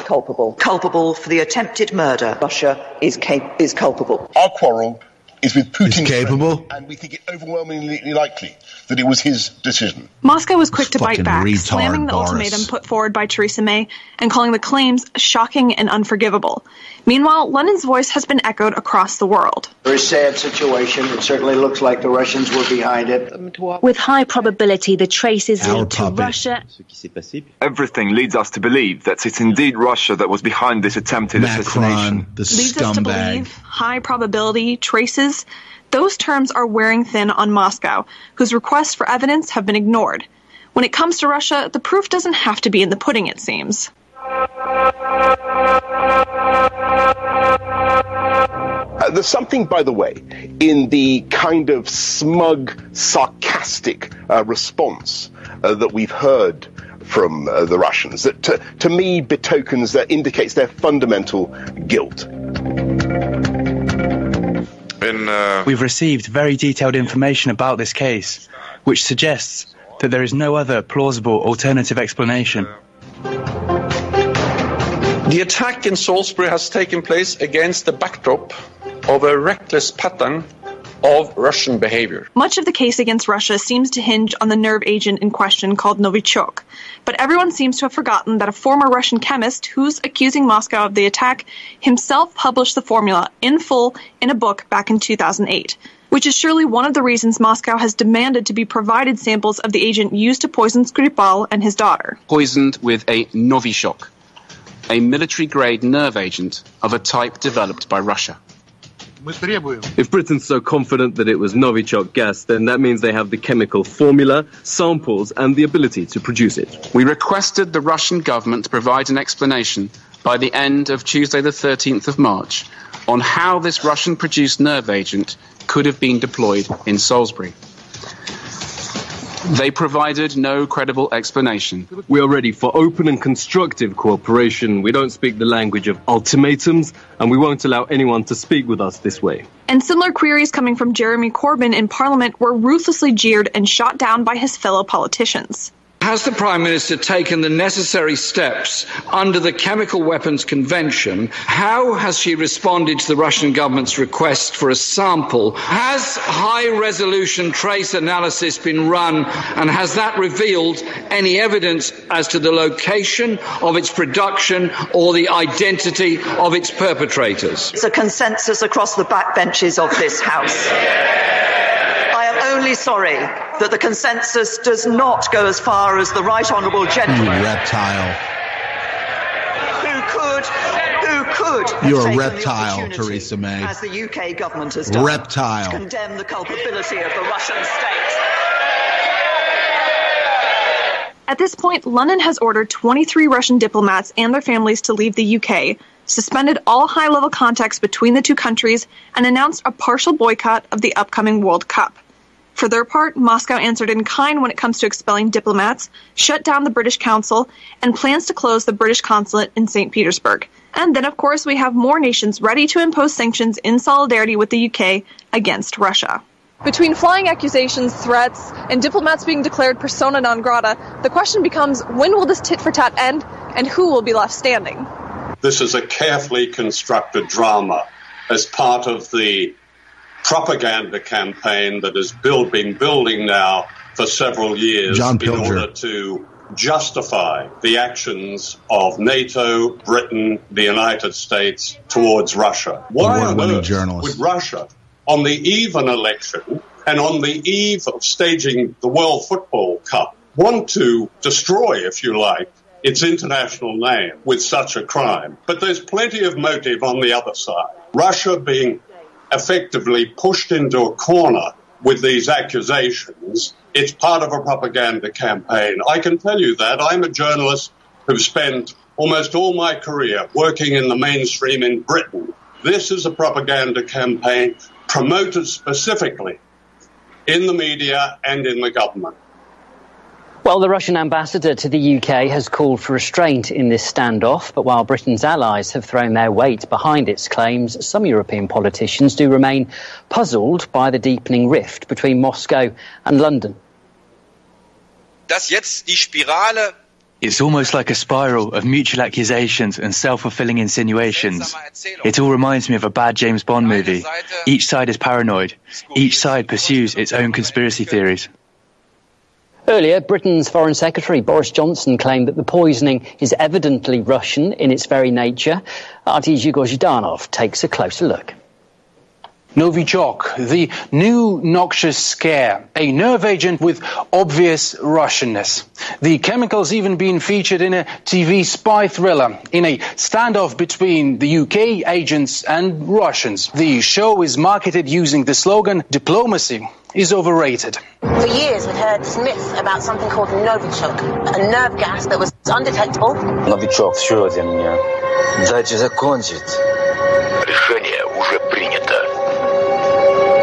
for the attempted murder. Russia is culpable. Our quarrel is with Putin, capable, and we think it overwhelmingly likely that it was his decision. Moscow was quick to bite back, retard, slamming the Boris. ultimatum put forward by Theresa May and calling the claims shocking and unforgivable. Meanwhile, London's voice has been echoed across the world. Very sad situation. It certainly looks like the Russians were behind it. With high probability, the traces linked to Russia. Everything leads us to believe that it's indeed Russia that was behind this attempted assassination. The leads us to believe high probability traces is, those terms are wearing thin on Moscow, whose requests for evidence have been ignored. When it comes to Russia, the proof doesn't have to be in the pudding, it seems. There's something, by the way, in the kind of smug, sarcastic response that we've heard from the Russians that, to me, betokens, that indicates their fundamental guilt. We've received very detailed information about this case, which suggests that there is no other plausible alternative explanation. The attack in Salisbury has taken place against the backdrop of a reckless pattern of Russian behavior. Much of the case against Russia seems to hinge on the nerve agent in question called Novichok, but everyone seems to have forgotten that a former Russian chemist who's accusing Moscow of the attack himself published the formula in full in a book back in 2008, which is surely one of the reasons Moscow has demanded to be provided samples of the agent used to poison Skripal and his daughter. Poisoned with a Novichok, a military-grade nerve agent of a type developed by Russia. If Britain's so confident that it was Novichok gas, then that means they have the chemical formula, samples, and the ability to produce it. We requested the Russian government to provide an explanation by the end of Tuesday the 13th of March on how this Russian-produced nerve agent could have been deployed in Salisbury. They provided no credible explanation. We are ready for open and constructive cooperation. We don't speak the language of ultimatums, and we won't allow anyone to speak with us this way. And similar queries coming from Jeremy Corbyn in Parliament were ruthlessly jeered and shot down by his fellow politicians. Has the Prime Minister taken the necessary steps under the Chemical Weapons Convention? How has she responded to the Russian government's request for a sample? Has high-resolution trace analysis been run, and has that revealed any evidence as to the location of its production or the identity of its perpetrators? It's a consensus across the backbenches of this House. I am only sorry that the consensus does not go as far as the Right Honourable Gentleman. You reptile. Who could You're a reptile, Theresa May. as the UK government has done, Reptile. to condemn the culpability of the Russian state. At this point, London has ordered 23 Russian diplomats and their families to leave the UK, suspended all high-level contacts between the two countries, and announced a partial boycott of the upcoming World Cup. For their part, Moscow answered in kind when it comes to expelling diplomats, shut down the British Council, and plans to close the British consulate in St. Petersburg. And then, of course, we have more nations ready to impose sanctions in solidarity with the UK against Russia. Between flying accusations, threats, and diplomats being declared persona non grata, the question becomes, when will this tit-for-tat end, and who will be left standing? This is a carefully constructed drama as part of the propaganda campaign that has been building now for several years in order to justify the actions of NATO, Britain, the United States towards Russia. Why on earth would Russia, on the eve of an election and on the eve of staging the World Football Cup, want to destroy, if you like, its international name with such a crime? But there's plenty of motive on the other side. Russia being effectively pushed into a corner with these accusations, it's part of a propaganda campaign. I can tell you that. I'm a journalist who spent almost all my career working in the mainstream in Britain. This is a propaganda campaign promoted specifically in the media and in the government. Well, the Russian ambassador to the UK has called for restraint in this standoff, but while Britain's allies have thrown their weight behind its claims, some European politicians do remain puzzled by the deepening rift between Moscow and London. It's almost like a spiral of mutual accusations and self-fulfilling insinuations. It all reminds me of a bad James Bond movie. Each side is paranoid. Each side pursues its own conspiracy theories. Earlier, Britain's Foreign Secretary Boris Johnson claimed that the poisoning is evidently Russian in its very nature. RT's Hugo Zhidanov takes a closer look. Novichok, the new noxious scare, a nerve agent with obvious Russianness. The chemical's even been featured in a TV spy thriller, in a standoff between the UK agents and Russians. The show is marketed using the slogan, "Diplomacy is overrated." For years, we've heard this myth about something called Novichok, a nerve gas that was undetectable. Новичок, все ради меня. Дайте закончить. Решение уже принято.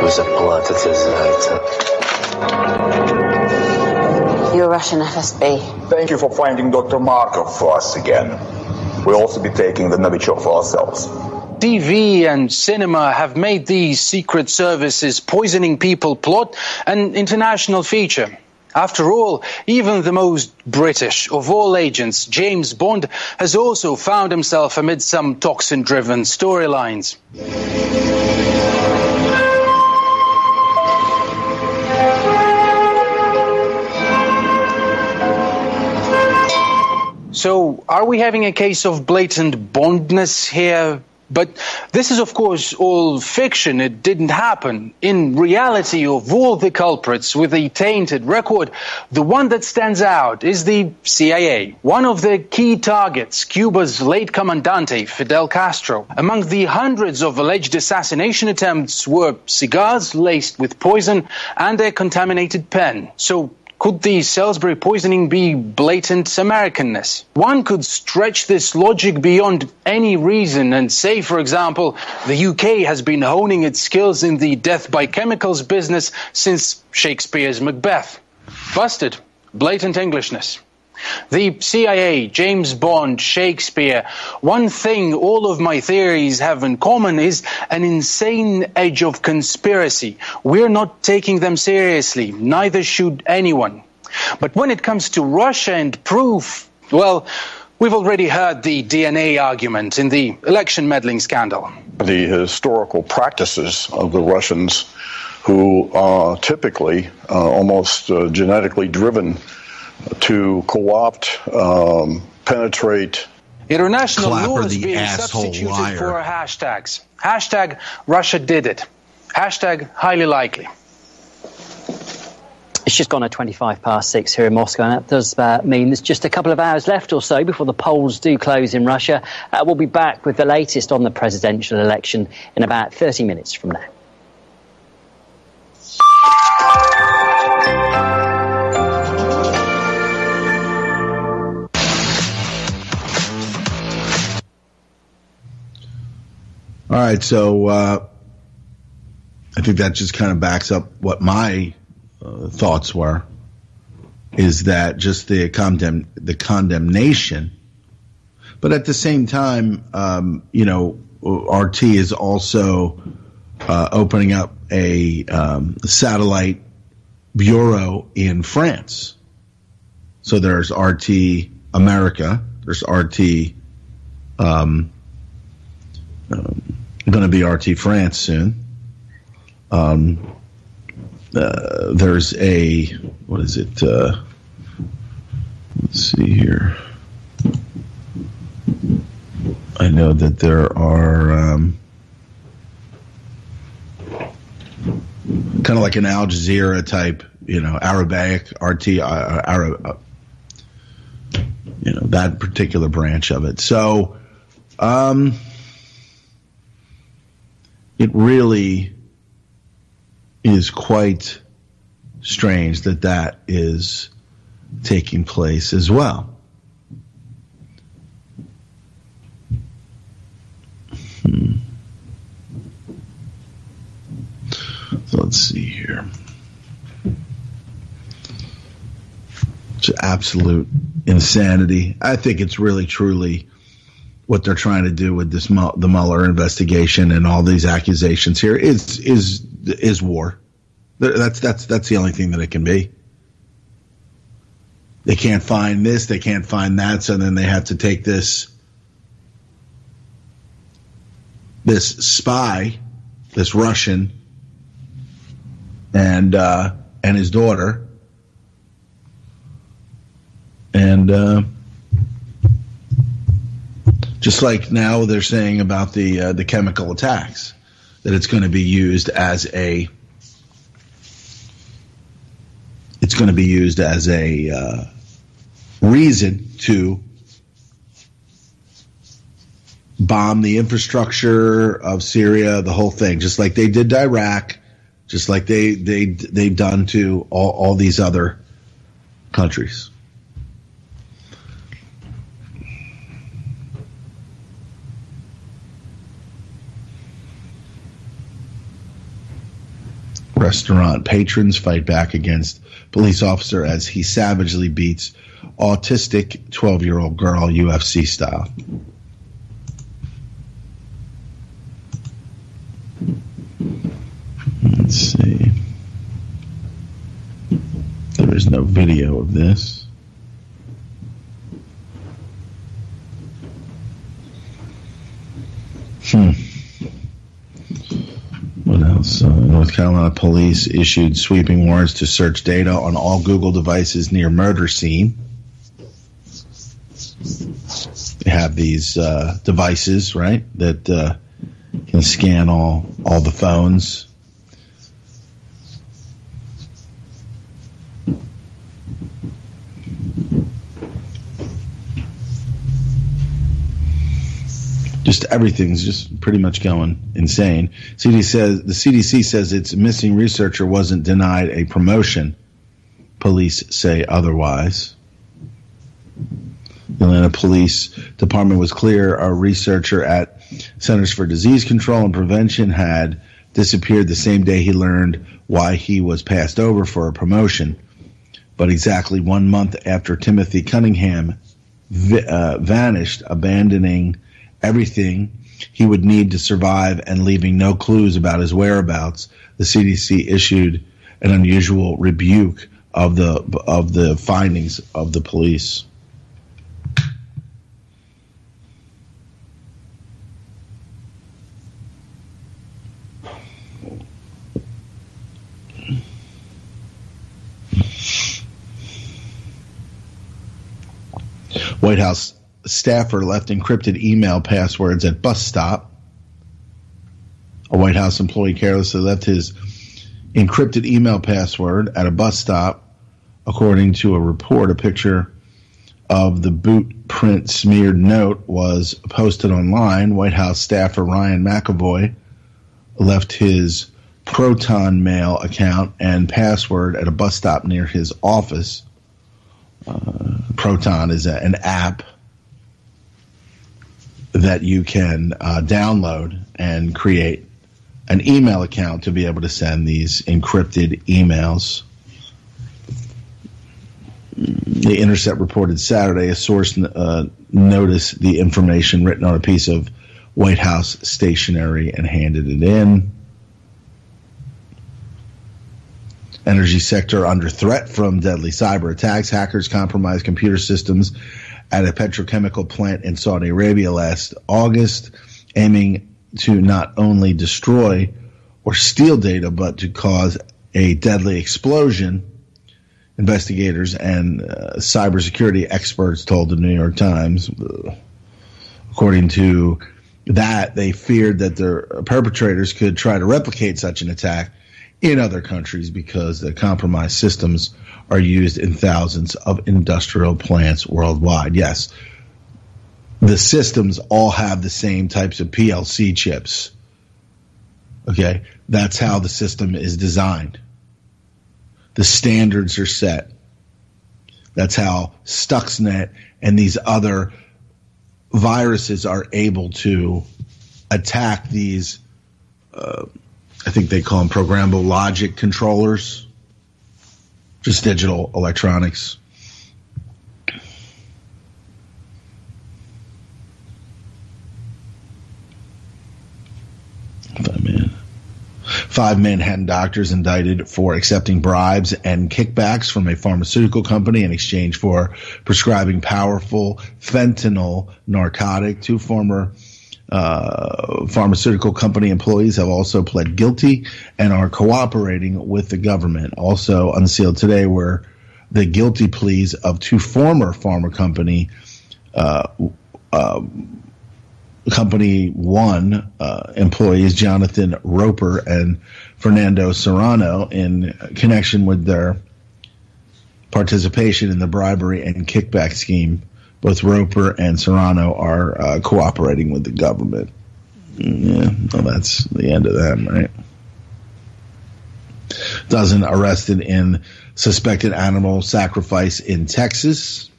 Вы заплатите за это. You're Russian FSB. Thank you for finding Dr. Markov for us again. We'll also be taking the Novichok for ourselves. TV and cinema have made the Secret Service's poisoning people plot an international feature. After all, even the most British of all agents, James Bond, has also found himself amid some toxin-driven storylines. So, are we having a case of blatant Bondness here? But this is, of course, all fiction. It didn't happen. In reality, of all the culprits with a tainted record, the one that stands out is the CIA. One of the key targets, Cuba's late Comandante, Fidel Castro. Among the hundreds of alleged assassination attempts were cigars laced with poison and a contaminated pen. So, could the Salisbury poisoning be blatant Americanness? One could stretch this logic beyond any reason and say, for example, the UK has been honing its skills in the death by chemicals business since Shakespeare's Macbeth. Busted. Blatant Englishness. The CIA, James Bond, Shakespeare. One thing all of my theories have in common is an insane edge of conspiracy. We're not taking them seriously. Neither should anyone. But when it comes to Russia and proof, well, we've already heard the DNA argument in the election meddling scandal. The historical practices of the Russians, who are typically almost genetically driven to co-opt, penetrate. International law is being substituted for hashtags. Hashtag Russia did it. Hashtag highly likely. It's just gone at 6:25 here in Moscow, and that does mean there's just a couple of hours left or so before the polls do close in Russia. We'll be back with the latest on the presidential election in about 30 minutes from now. All right, so I think that just kind of backs up what my thoughts were, is that just the condemnation, but at the same time, RT is also opening up a satellite bureau in France. So there's RT America, there's RT going to be RT France soon. There's a, what is it? Let's see here. I know that there are kind of like an Al Jazeera type, Arabic RT, that particular branch of it. So, it really is quite strange that is taking place as well. So let's see here. It's absolute insanity. I think it's really, truly what they're trying to do with this the Mueller investigation and all these accusations here is war. That's the only thing that it can be. They can't find this, they can't find that, so then they have to take this spy, this Russian, and his daughter, and just like now they're saying about the chemical attacks. that it's going to be used as a reason to bomb the infrastructure of Syria, the whole thing, just like they did to Iraq, just like they've done to all these other countries. Restaurant patrons fight back against police officer as he savagely beats autistic 12-year-old girl UFC style. Let's see. There is no video of this. What else? North Carolina police issued sweeping warrants to search data on all Google devices near murder scene. They have these devices, right, that can scan all the phones. Just everything's just pretty much going insane. The CDC says its missing researcher wasn't denied a promotion. Police say otherwise. The Atlanta Police Department was clear a researcher at Centers for Disease Control and Prevention had disappeared the same day he learned why he was passed over for a promotion. But exactly 1 month after Timothy Cunningham vanished, abandoning everything he would need to survive and leaving no clues about his whereabouts, the CDC issued an unusual rebuke of the findings of the police. White House staffer left encrypted email passwords at bus stop. A White House employee carelessly left his encrypted email password at a bus stop. According to a report, a picture of the boot print smeared note was posted online. White House staffer Ryan McAvoy left his Proton Mail account and password at a bus stop near his office. Proton is an app that you can download and create an email account to be able to send these encrypted emails. The Intercept reported Saturday a source noticed the information written on a piece of White House stationery and handed it in. Energy sector under threat from deadly cyber attacks. Hackers compromised computer systems at a petrochemical plant in Saudi Arabia last August, aiming to not only destroy or steal data, but to cause a deadly explosion. Investigators and cybersecurity experts told the New York Times. According to that, they feared that their perpetrators could try to replicate such an attack in other countries because the compromised systems are used in thousands of industrial plants worldwide. Yes, the systems all have the same types of PLC chips. Okay, that's how the system is designed. The standards are set. That's how Stuxnet and these other viruses are able to attack these I think they call them programmable logic controllers, just digital electronics. Five Manhattan doctors indicted for accepting bribes and kickbacks from a pharmaceutical company in exchange for prescribing powerful fentanyl narcotic. Two former pharmaceutical company employees have also pled guilty and are cooperating with the government. Also unsealed today were the guilty pleas of two former pharma company Company One employees, Jonathan Roper and Fernando Serrano, in connection with their participation in the bribery and kickback scheme. Both Roper and Serrano are cooperating with the government. Yeah, well, that's the end of them, right? Dozen arrested in suspected animal sacrifice in Texas.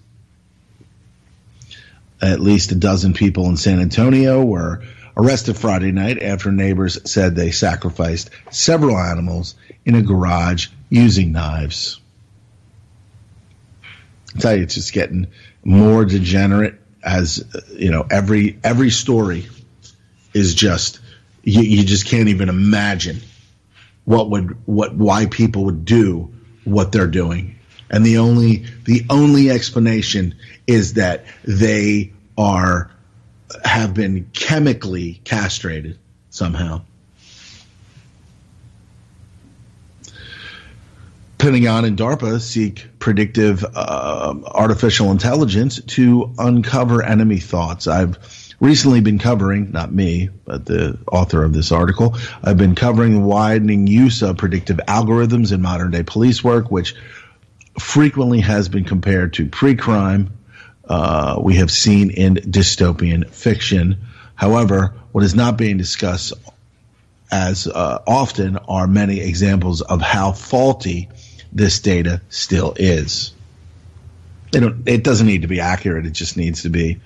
At least a dozen people in San Antonio were arrested Friday night after neighbors said they sacrificed several animals in a garage using knives. I tell you, it's just getting more degenerate as, every story is just, you just can't even imagine why people would do what they're doing. And the only explanation is that they have been chemically castrated somehow. Pentagon and DARPA seek predictive artificial intelligence to uncover enemy thoughts. I've recently been covering, not me, but the author of this article, I've been covering the widening use of predictive algorithms in modern-day police work, which frequently has been compared to pre-crime we have seen in dystopian fiction. However, what is not being discussed as often are many examples of how faulty this data still is. It doesn't need to be accurate. It just needs to be,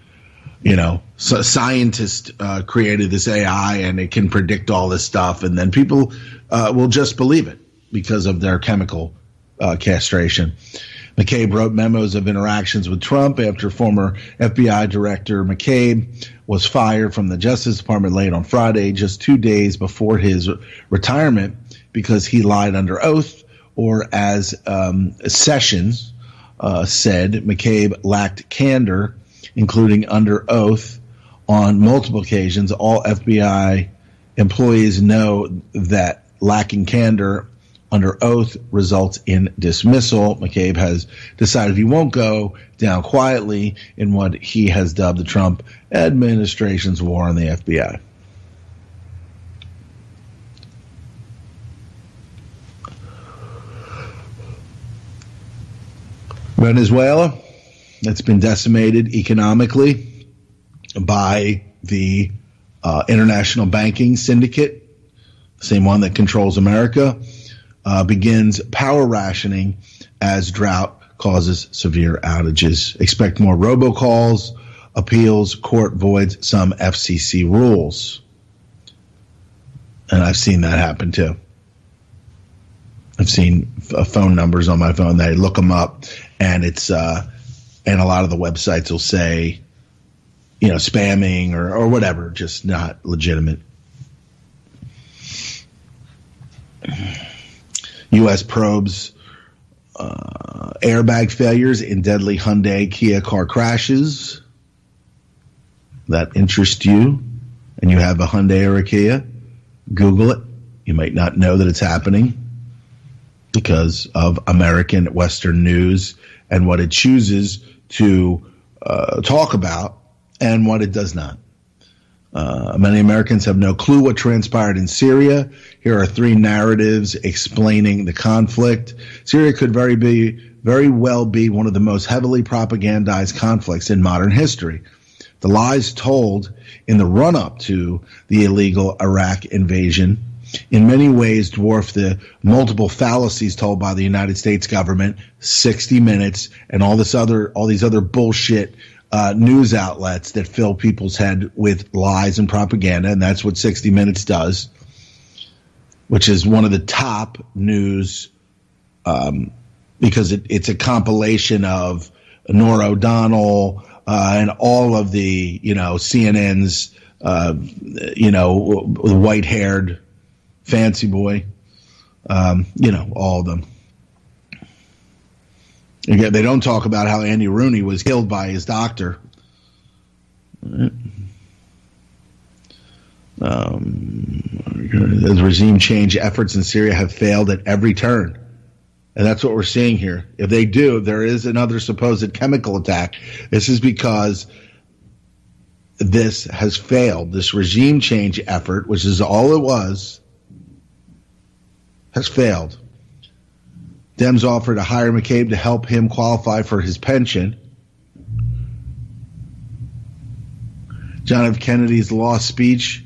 so scientists created this AI and it can predict all this stuff, and then people will just believe it because of their chemical castration. McCabe wrote memos of interactions with Trump after former FBI Director McCabe was fired from the Justice Department late on Friday, just 2 days before his retirement, because he lied under oath, or as Sessions said, McCabe lacked candor, including under oath on multiple occasions. All FBI employees know that lacking candor under oath results in dismissal. McCabe has decided he won't go down quietly in what he has dubbed the Trump administration's war on the FBI. Venezuela, it's been decimated economically by the international banking syndicate, the same one that controls America, begins power rationing as drought causes severe outages. Expect more robocalls, appeals, court voids some FCC rules. And I've seen that happen too. I've seen phone numbers on my phone. They look them up, and it's and a lot of the websites will say, spamming or whatever, just not legitimate. U.S. probes airbag failures in deadly Hyundai Kia car crashes. That interests you, and you have a Hyundai or a Kia, Google it. You might not know that it's happening because of American Western news and what it chooses to talk about and what it does not. Many Americans have no clue what transpired in Syria. Here are 3 narratives explaining the conflict. Syria could very well be one of the most heavily propagandized conflicts in modern history. The lies told in the run-up to the illegal Iraq invasion in many ways dwarf the multiple fallacies told by the United States government, 60 Minutes, and all these other bullshit news outlets that fill people's head with lies and propaganda, and that's what 60 Minutes does, which is one of the top news because it's a compilation of Norah O'Donnell and all of the CNN's white-haired fancy boy, all of them. Again, they don't talk about how Andy Rooney was killed by his doctor. As regime change efforts in Syria have failed at every turn. And that's what we're seeing here. If they do, there is another supposed chemical attack. This is because this has failed. This regime change effort, which is all it was, has failed. Dems offered to hire McCabe to help him qualify for his pension. John F. Kennedy's lost speech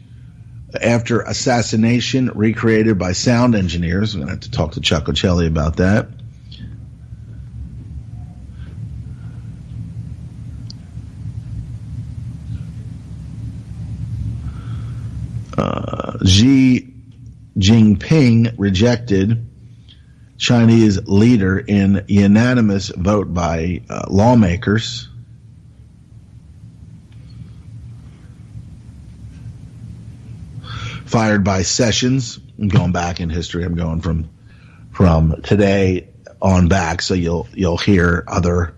after assassination, recreated by sound engineers. I'm going to have to talk to Chuck Ocelli about that. Xi Jinping rejected Chinese leader in unanimous vote by lawmakers. Fired by Sessions. I'm going back in history. I'm going from today on back, so you'll hear other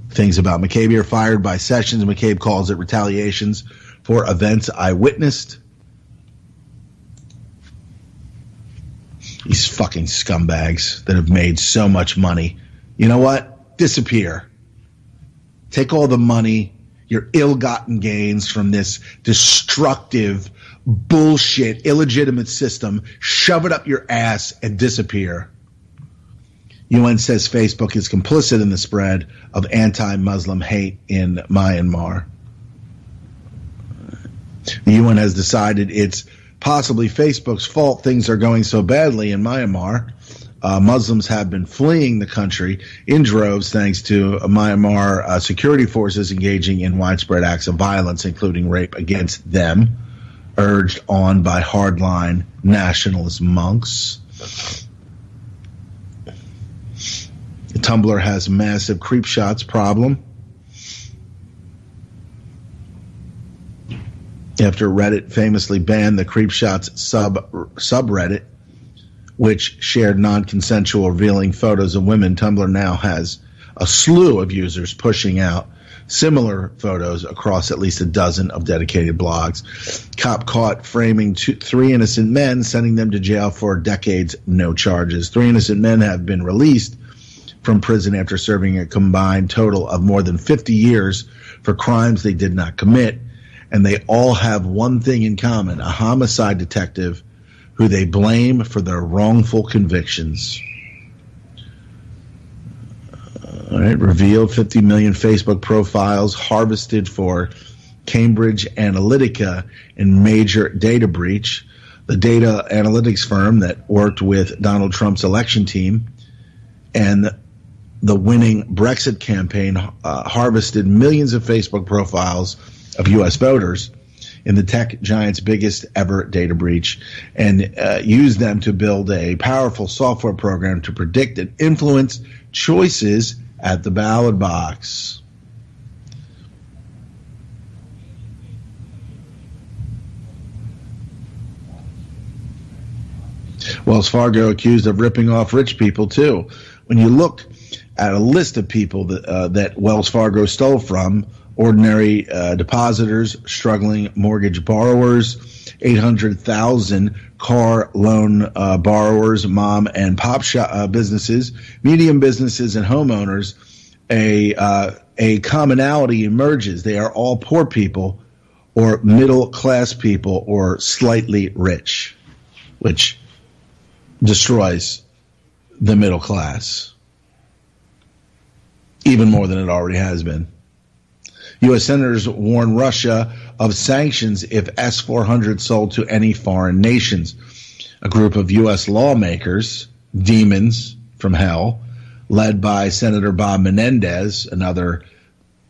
things about McCabe here. Fired by Sessions. McCabe calls it retaliations for events I witnessed. These fucking scumbags that have made so much money. You know what? Disappear. Take all the money, your ill-gotten gains from this destructive, bullshit, illegitimate system, shove it up your ass and disappear. UN says Facebook is complicit in the spread of anti-Muslim hate in Myanmar. The UN has decided it's possibly Facebook's fault things are going so badly in Myanmar. Muslims have been fleeing the country in droves thanks to Myanmar security forces engaging in widespread acts of violence, including rape against them, urged on by hardline nationalist monks. Tumblr has massive creep shots problem after Reddit famously banned the Creepshots subreddit, which shared non-consensual revealing photos of women. Tumblr now has a slew of users pushing out similar photos across at least a dozen of dedicated blogs. Cop caught framing 3 innocent men, sending them to jail for decades, no charges. 3 innocent men have been released from prison after serving a combined total of more than 50 years for crimes they did not commit. And they all have one thing in common: a homicide detective who they blame for their wrongful convictions. All right, revealed 50 million Facebook profiles harvested for Cambridge Analytica in major data breach. The data analytics firm that worked with Donald Trump's election team and the winning Brexit campaign harvested millions of Facebook profiles of U.S. voters in the tech giant's biggest ever data breach, and used them to build a powerful software program to predict and influence choices at the ballot box. Wells Fargo accused of ripping off rich people too. When you look at a list of people that Wells Fargo stole from: ordinary depositors, struggling mortgage borrowers, 800,000 car loan borrowers, mom and pop shop businesses, medium businesses, and homeowners, a commonality emerges. They are all poor people or middle class people or slightly rich, which destroys the middle class even more than it already has been. U.S. senators warn Russia of sanctions if S-400 sold to any foreign nations. A group of U.S. lawmakers, demons from hell, led by Senator Bob Menendez, another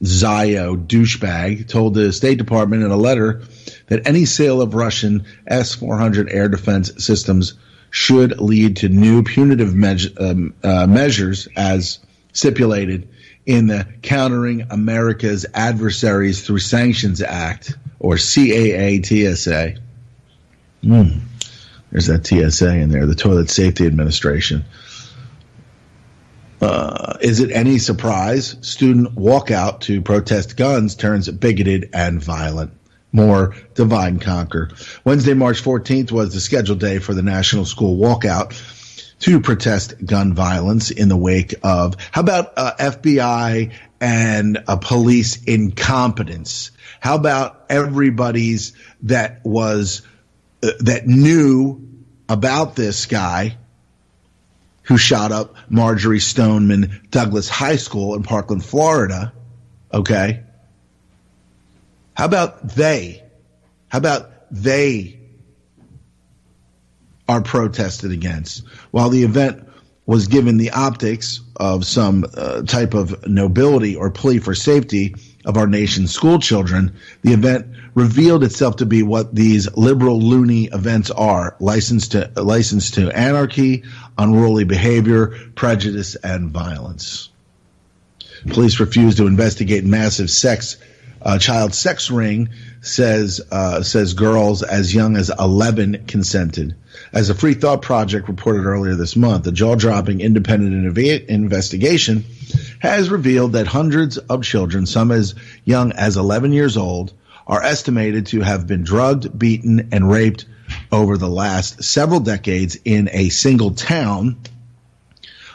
Zio douchebag, told the State Department in a letter that any sale of Russian S-400 air defense systems should lead to new punitive measures as stipulated in the Countering America's Adversaries Through Sanctions Act, or CAA-TSA. There's that TSA in there, the Toilet Safety Administration. Is it any surprise student walkout to protest guns turns bigoted and violent? More divide and conquer. Wednesday, March 14th was the scheduled day for the National School Walkout to protest gun violence in the wake of, how about FBI and a police incompetence? How about everybody's that knew about this guy who shot up Marjorie Stoneman Douglas High School in Parkland, Florida? Okay. How about they are protested against? While the event was given the optics of some type of nobility or plea for safety of our nation's school children, the event revealed itself to be what these liberal loony events are: license to anarchy, unruly behavior, prejudice, and violence. Police refused to investigate massive child sex ring, says girls as young as 11 consented. As a Free Thought Project reported earlier this month, a jaw-dropping independent investigation has revealed that hundreds of children, some as young as 11 years old, are estimated to have been drugged, beaten, and raped over the last several decades in a single town.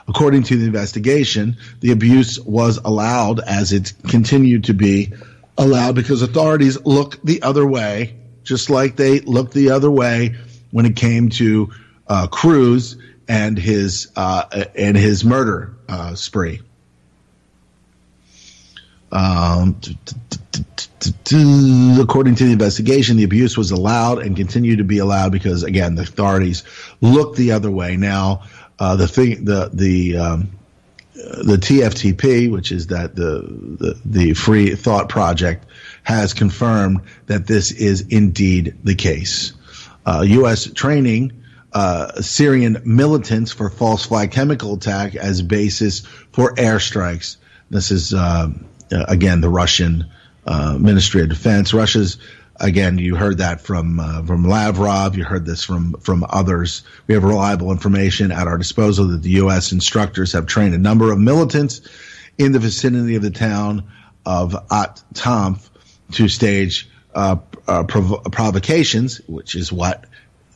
According to the investigation, the abuse was allowed, as it continued to be allowed, because authorities look the other way, just like they looked the other way when it came to Cruz and his murder spree. According to the investigation, the abuse was allowed and continued to be allowed because, again, the authorities looked the other way. Now, the TFTP, which is that the Free Thought Project, has confirmed that this is indeed the case. U.S. training Syrian militants for false flag chemical attack as basis for airstrikes. This is again the Russian Ministry of Defense. Russia's, again, you heard that from Lavrov. You heard this from others. We have reliable information at our disposal that the U.S. instructors have trained a number of militants in the vicinity of the town of At-Tamf to stage provocations, which is what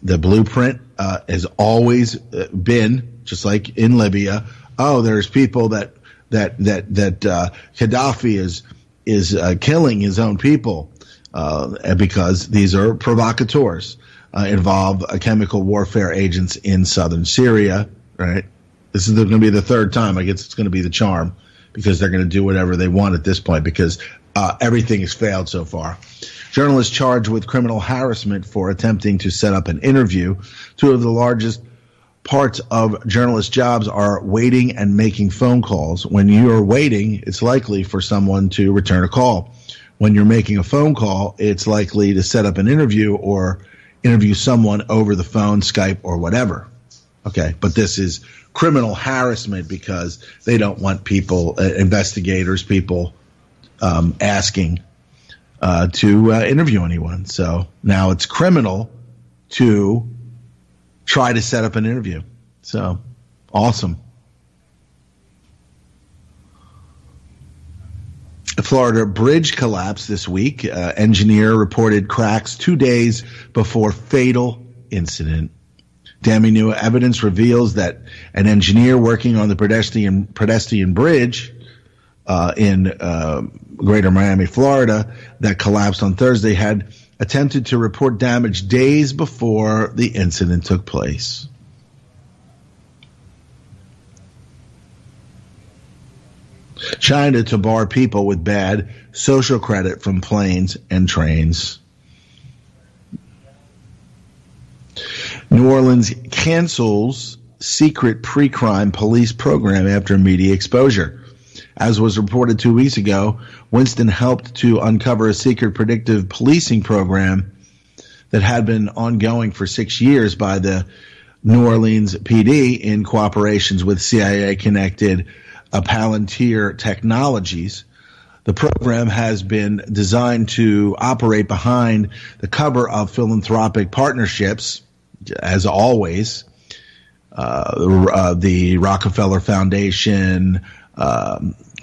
the blueprint has always been, just like in Libya. Oh, there's people that Gaddafi is killing his own people because these are provocateurs, involve chemical warfare agents in southern Syria. Right? This is going to be the third time. I guess it's going to be the charm, because they're going to do whatever they want at this point, because everything has failed so far. Journalists charged with criminal harassment for attempting to set up an interview. Two of the largest parts of journalist jobs are waiting and making phone calls. When you're waiting, it's likely for someone to return a call. When you're making a phone call, it's likely to set up an interview or interview someone over the phone, Skype, or whatever. Okay, but this is criminal harassment because they don't want people, investigators, people asking to interview anyone. So now it's criminal to try to set up an interview. So awesome. A Florida bridge collapsed this week. Engineer reported cracks 2 days before fatal incident. Damning new evidence reveals that an engineer working on the pedestrian bridge in Greater Miami, Florida, that collapsed on Thursday had attempted to report damage days before the incident took place. China to bar people with bad social credit from planes and trains. New Orleans cancels secret pre-crime police program after media exposure. As was reported 2 weeks ago, Winston helped to uncover a secret predictive policing program that had been ongoing for 6 years by the New Orleans PD in cooperations with CIA-connected Palantir Technologies. The program has been designed to operate behind the cover of philanthropic partnerships, as always. The Rockefeller Foundation,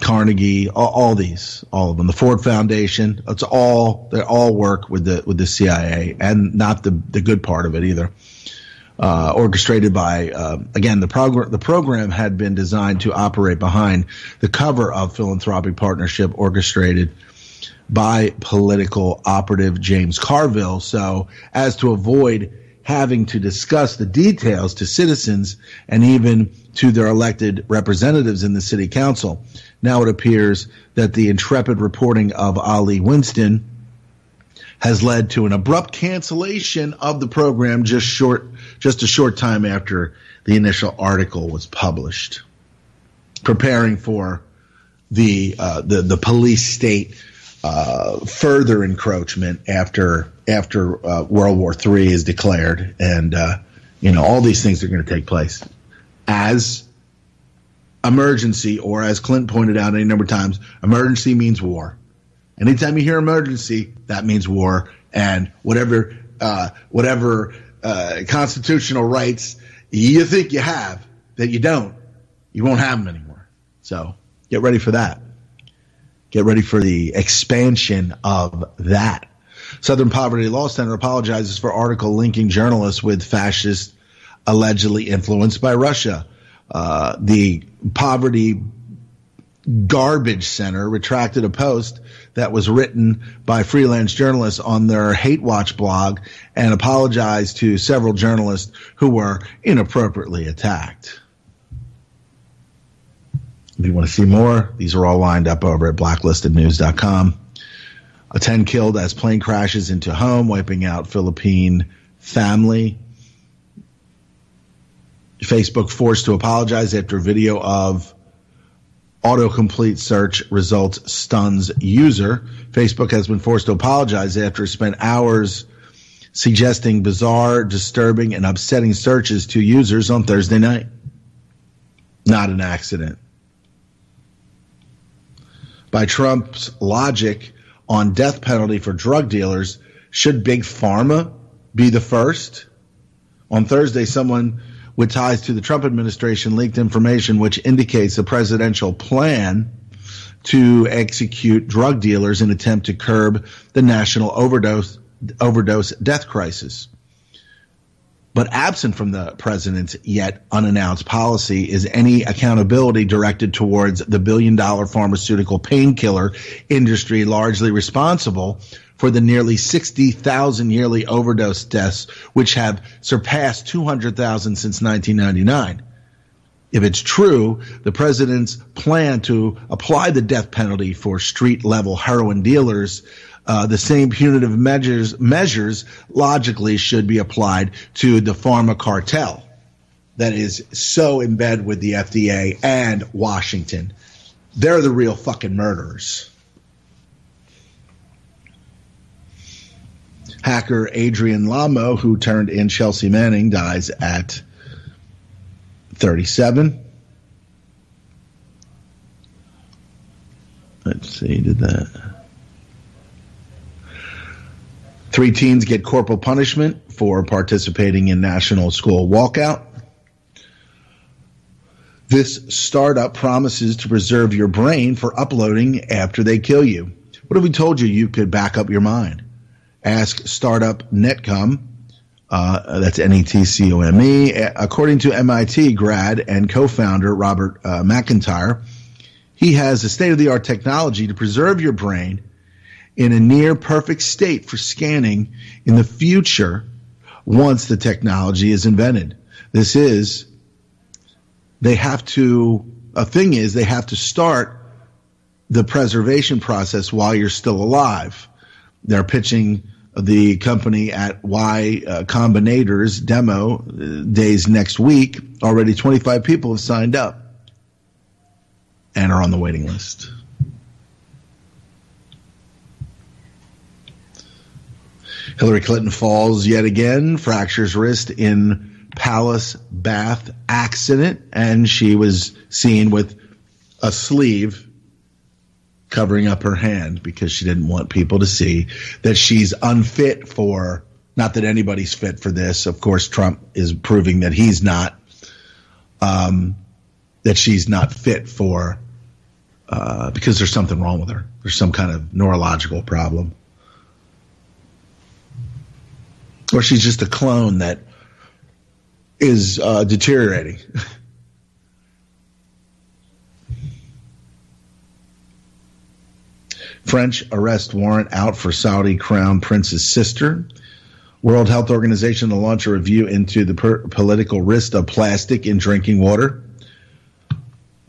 Carnegie, all of them. The Ford Foundation, they all work with the CIA, and not the good part of it either. orchestrated by, again, the program had been designed to operate behind the cover of philanthropic partnership orchestrated by political operative James Carville, so as to avoid having to discuss the details to citizens and even to their elected representatives in the city council. Now it appears that the intrepid reporting of Ali Winston has led to an abrupt cancellation of the program just a short time after the initial article was published, preparing for the police state further encroachment after World War III is declared, and all these things are going to take place as emergency, or as Clint pointed out any number of times, emergency means war. Anytime you hear emergency, that means war, and whatever constitutional rights you think you have that you don't, you won't have them anymore. So get ready for that. Get ready for the expansion of that. Southern Poverty Law Center apologizes for article linking journalists with fascists allegedly influenced by Russia. The Poverty Garbage Center retracted a post that was written by freelance journalists on their Hate Watch blog and apologized to several journalists who were inappropriately attacked. If you want to see more, these are all lined up over at blacklistednews.com. 10 killed as plane crashes into home, wiping out Philippine family. Facebook forced to apologize after video of autocomplete search results stuns user. Facebook has been forced to apologize after it spent hours suggesting bizarre, disturbing, and upsetting searches to users on Thursday night. Not an accident. By Trump's logic on death penalty for drug dealers, should Big Pharma be the first? On Thursday, someone with ties to the Trump administration leaked information which indicates a presidential plan to execute drug dealers in an attempt to curb the national overdose death crisis. But absent from the president's yet unannounced policy is any accountability directed towards the billion-dollar pharmaceutical painkiller industry largely responsible for the nearly 60,000 yearly overdose deaths, which have surpassed 200,000 since 1999. If it's true, the president's plan to apply the death penalty for street-level heroin dealers, the same punitive measures logically should be applied to the pharma cartel that is so in bed with the FDA and Washington. They're the real fucking murderers. Hacker Adrian Lama, who turned in Chelsea Manning, dies at 37. Let's see, did that. 3 teens get corporal punishment for participating in National School Walkout. This startup promises to preserve your brain for uploading after they kill you. What if we told you you could back up your mind? Ask startup Netcom, that's Netcome. According to MIT grad and co-founder Robert McIntyre, he has a state-of-the-art technology to preserve your brain in a near-perfect state for scanning in the future once the technology is invented. They have to start the preservation process while you're still alive. They're pitching the company at Y Combinator's demo days next week. Already 25 people have signed up and are on the waiting list. Hillary Clinton falls yet again, fractures wrist in Palace bath accident, and she was seen with a sleeve covering up her hand because she didn't want people to see that she's unfit for, not that anybody's fit for this. Of course, Trump is proving that he's not, that she's not fit for, because there's something wrong with her. There's some kind of neurological problem. Or she's just a clone that is deteriorating. French arrest warrant out for Saudi crown prince's sister. World Health Organization to launch a review into the political risk of plastic in drinking water.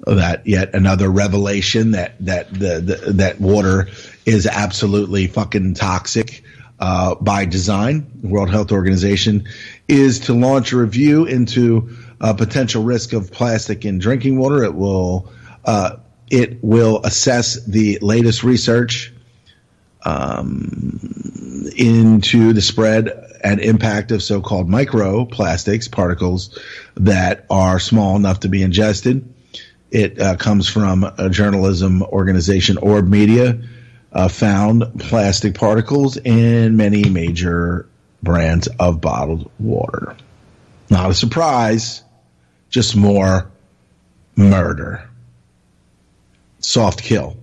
That yet another revelation that water is absolutely fucking toxic by design. The World Health Organization is to launch a review into potential risk of plastic in drinking water. It will assess the latest research into the spread and impact of so-called microplastics, particles that are small enough to be ingested. It comes from a journalism organization, Orb Media, found plastic particles in many major brands of bottled water. Not a surprise, just more murder. Soft kill.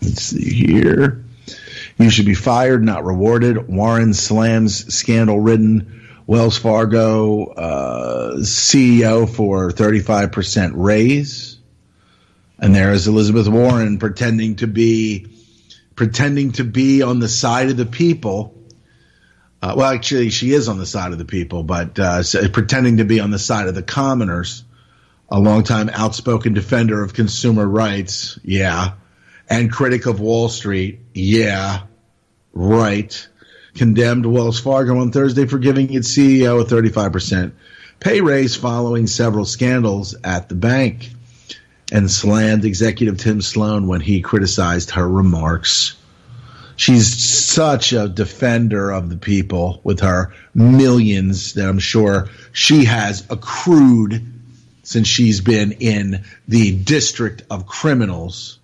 Let's see here. You should be fired, not rewarded. Warren slams scandal-ridden Wells Fargo CEO for 35% raise. And there is Elizabeth Warren pretending to be on the side of the people. Well, actually, she is on the side of the people, but pretending to be on the side of the commoners. A longtime outspoken defender of consumer rights, yeah, and critic of Wall Street, yeah, right. Condemned Wells Fargo on Thursday for giving its CEO a 35% pay raise following several scandals at the bank, and slammed executive Tim Sloan when he criticized her remarks. She's such a defender of the people with her millions that I'm sure she has accrued since she's been in the District of Criminals.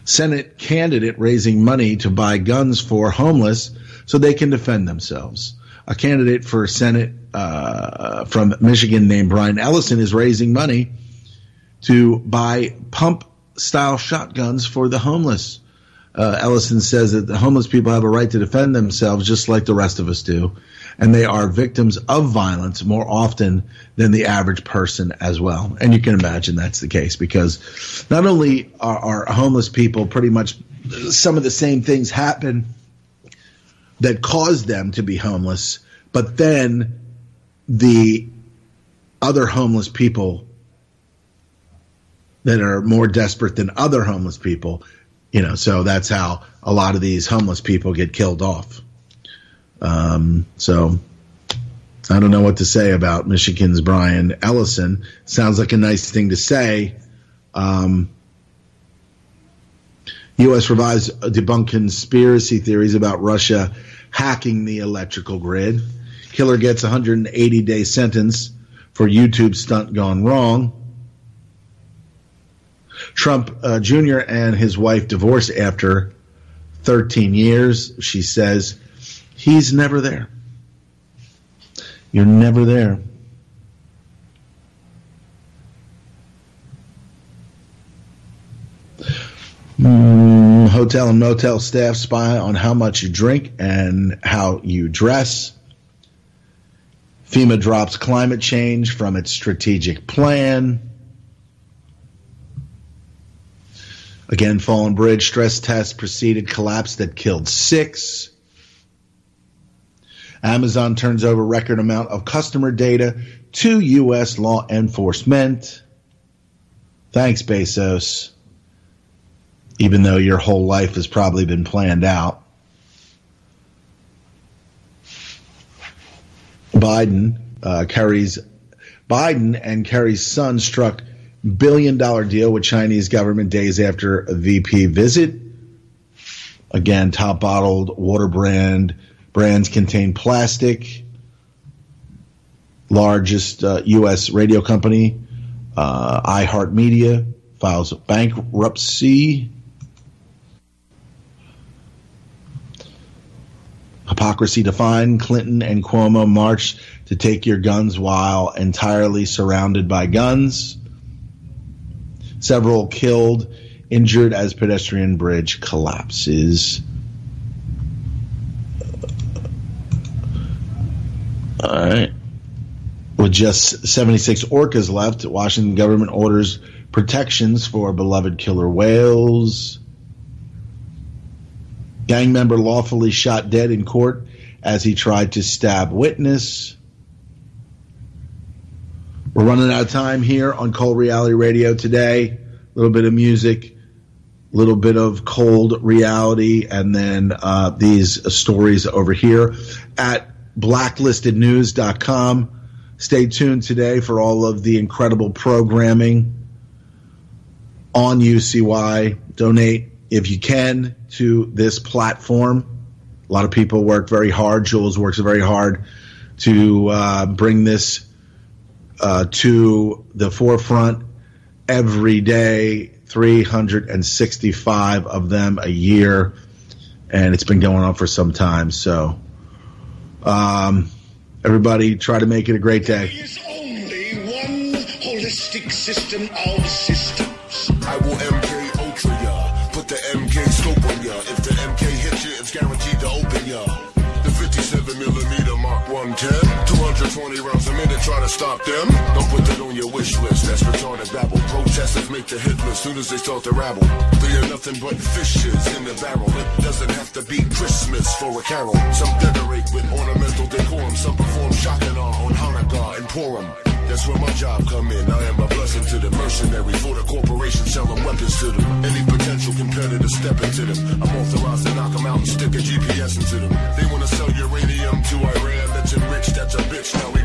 Senate candidate raising money to buy guns for homeless so they can defend themselves. A candidate for Senate from Michigan named Brian Ellison is raising money to buy pump-style shotguns for the homeless. Ellison says that the homeless people have a right to defend themselves just like the rest of us do, and they are victims of violence more often than the average person as well. And you can imagine that's the case, because not only are homeless people pretty much some of the same things happen that cause them to be homeless, but then the other homeless people that are more desperate than other homeless people, you know, so that's how a lot of these homeless people get killed off. So I don't know what to say about Michigan's Brian Ellison. Sounds like a nice thing to say. U.S. revives debunk conspiracy theories about Russia hacking the electrical grid. Killer gets 180-day sentence for YouTube stunt gone wrong. Trump Jr. and his wife divorced after 13 years. She says he's never there. You're never there. Hotel and motel staff spy on how much you drink and how you dress. FEMA drops climate change from its strategic plan. Again, fallen bridge stress test preceded collapse that killed 6. Amazon turns over record amount of customer data to U.S. law enforcement. Thanks, Bezos. Even though your whole life has probably been planned out. Biden and Kerry's son struck billion-dollar deal with Chinese government days after a VP visit. Again, top bottled water brands contain plastic. Largest U.S. radio company, iHeartMedia, files bankruptcy. Hypocrisy defined. Clinton and Cuomo marched to take your guns while entirely surrounded by guns. Several killed injured as pedestrian bridge collapses. All right. With just 76 orcas left, Washington government orders protections for beloved killer whales. Gang member lawfully shot dead in court as he tried to stab witness. We're running out of time here on Cold Reality Radio today. A little bit of music, a little bit of cold reality, and then these stories over here at blacklistednews.com. Stay tuned today for all of the incredible programming on UCY. Donate, if you can, to this platform. A lot of people work very hard. Jules works very hard to bring this to the forefront every day, 365 of them a year, and it's been going on for some time. So everybody try to make it a great day. There is only one holistic system of systems. I will MK Ultra ya, put the MK scope on ya. If the MK hits you, it's guaranteed to open ya. The 57mm Mark 110, 220 rounds a minute, try to stop them. Don't put that on your wish list, that's retarded babble. Protesters make the hit list soon as they start to rabble. They are nothing but fishes in the barrel. It doesn't have to be Christmas for a carol. Some decorate with ornamental decorum. Some perform Shakanar on Hanukkah and Purim. That's where my job come in. I am a blessing to the mercenary for the corporation selling weapons to them. Any potential competitor step into them. I'm authorized to knock them out and stick a GPS into them. They want to sell uranium to Iran that's enriched. That's a bitch. Now we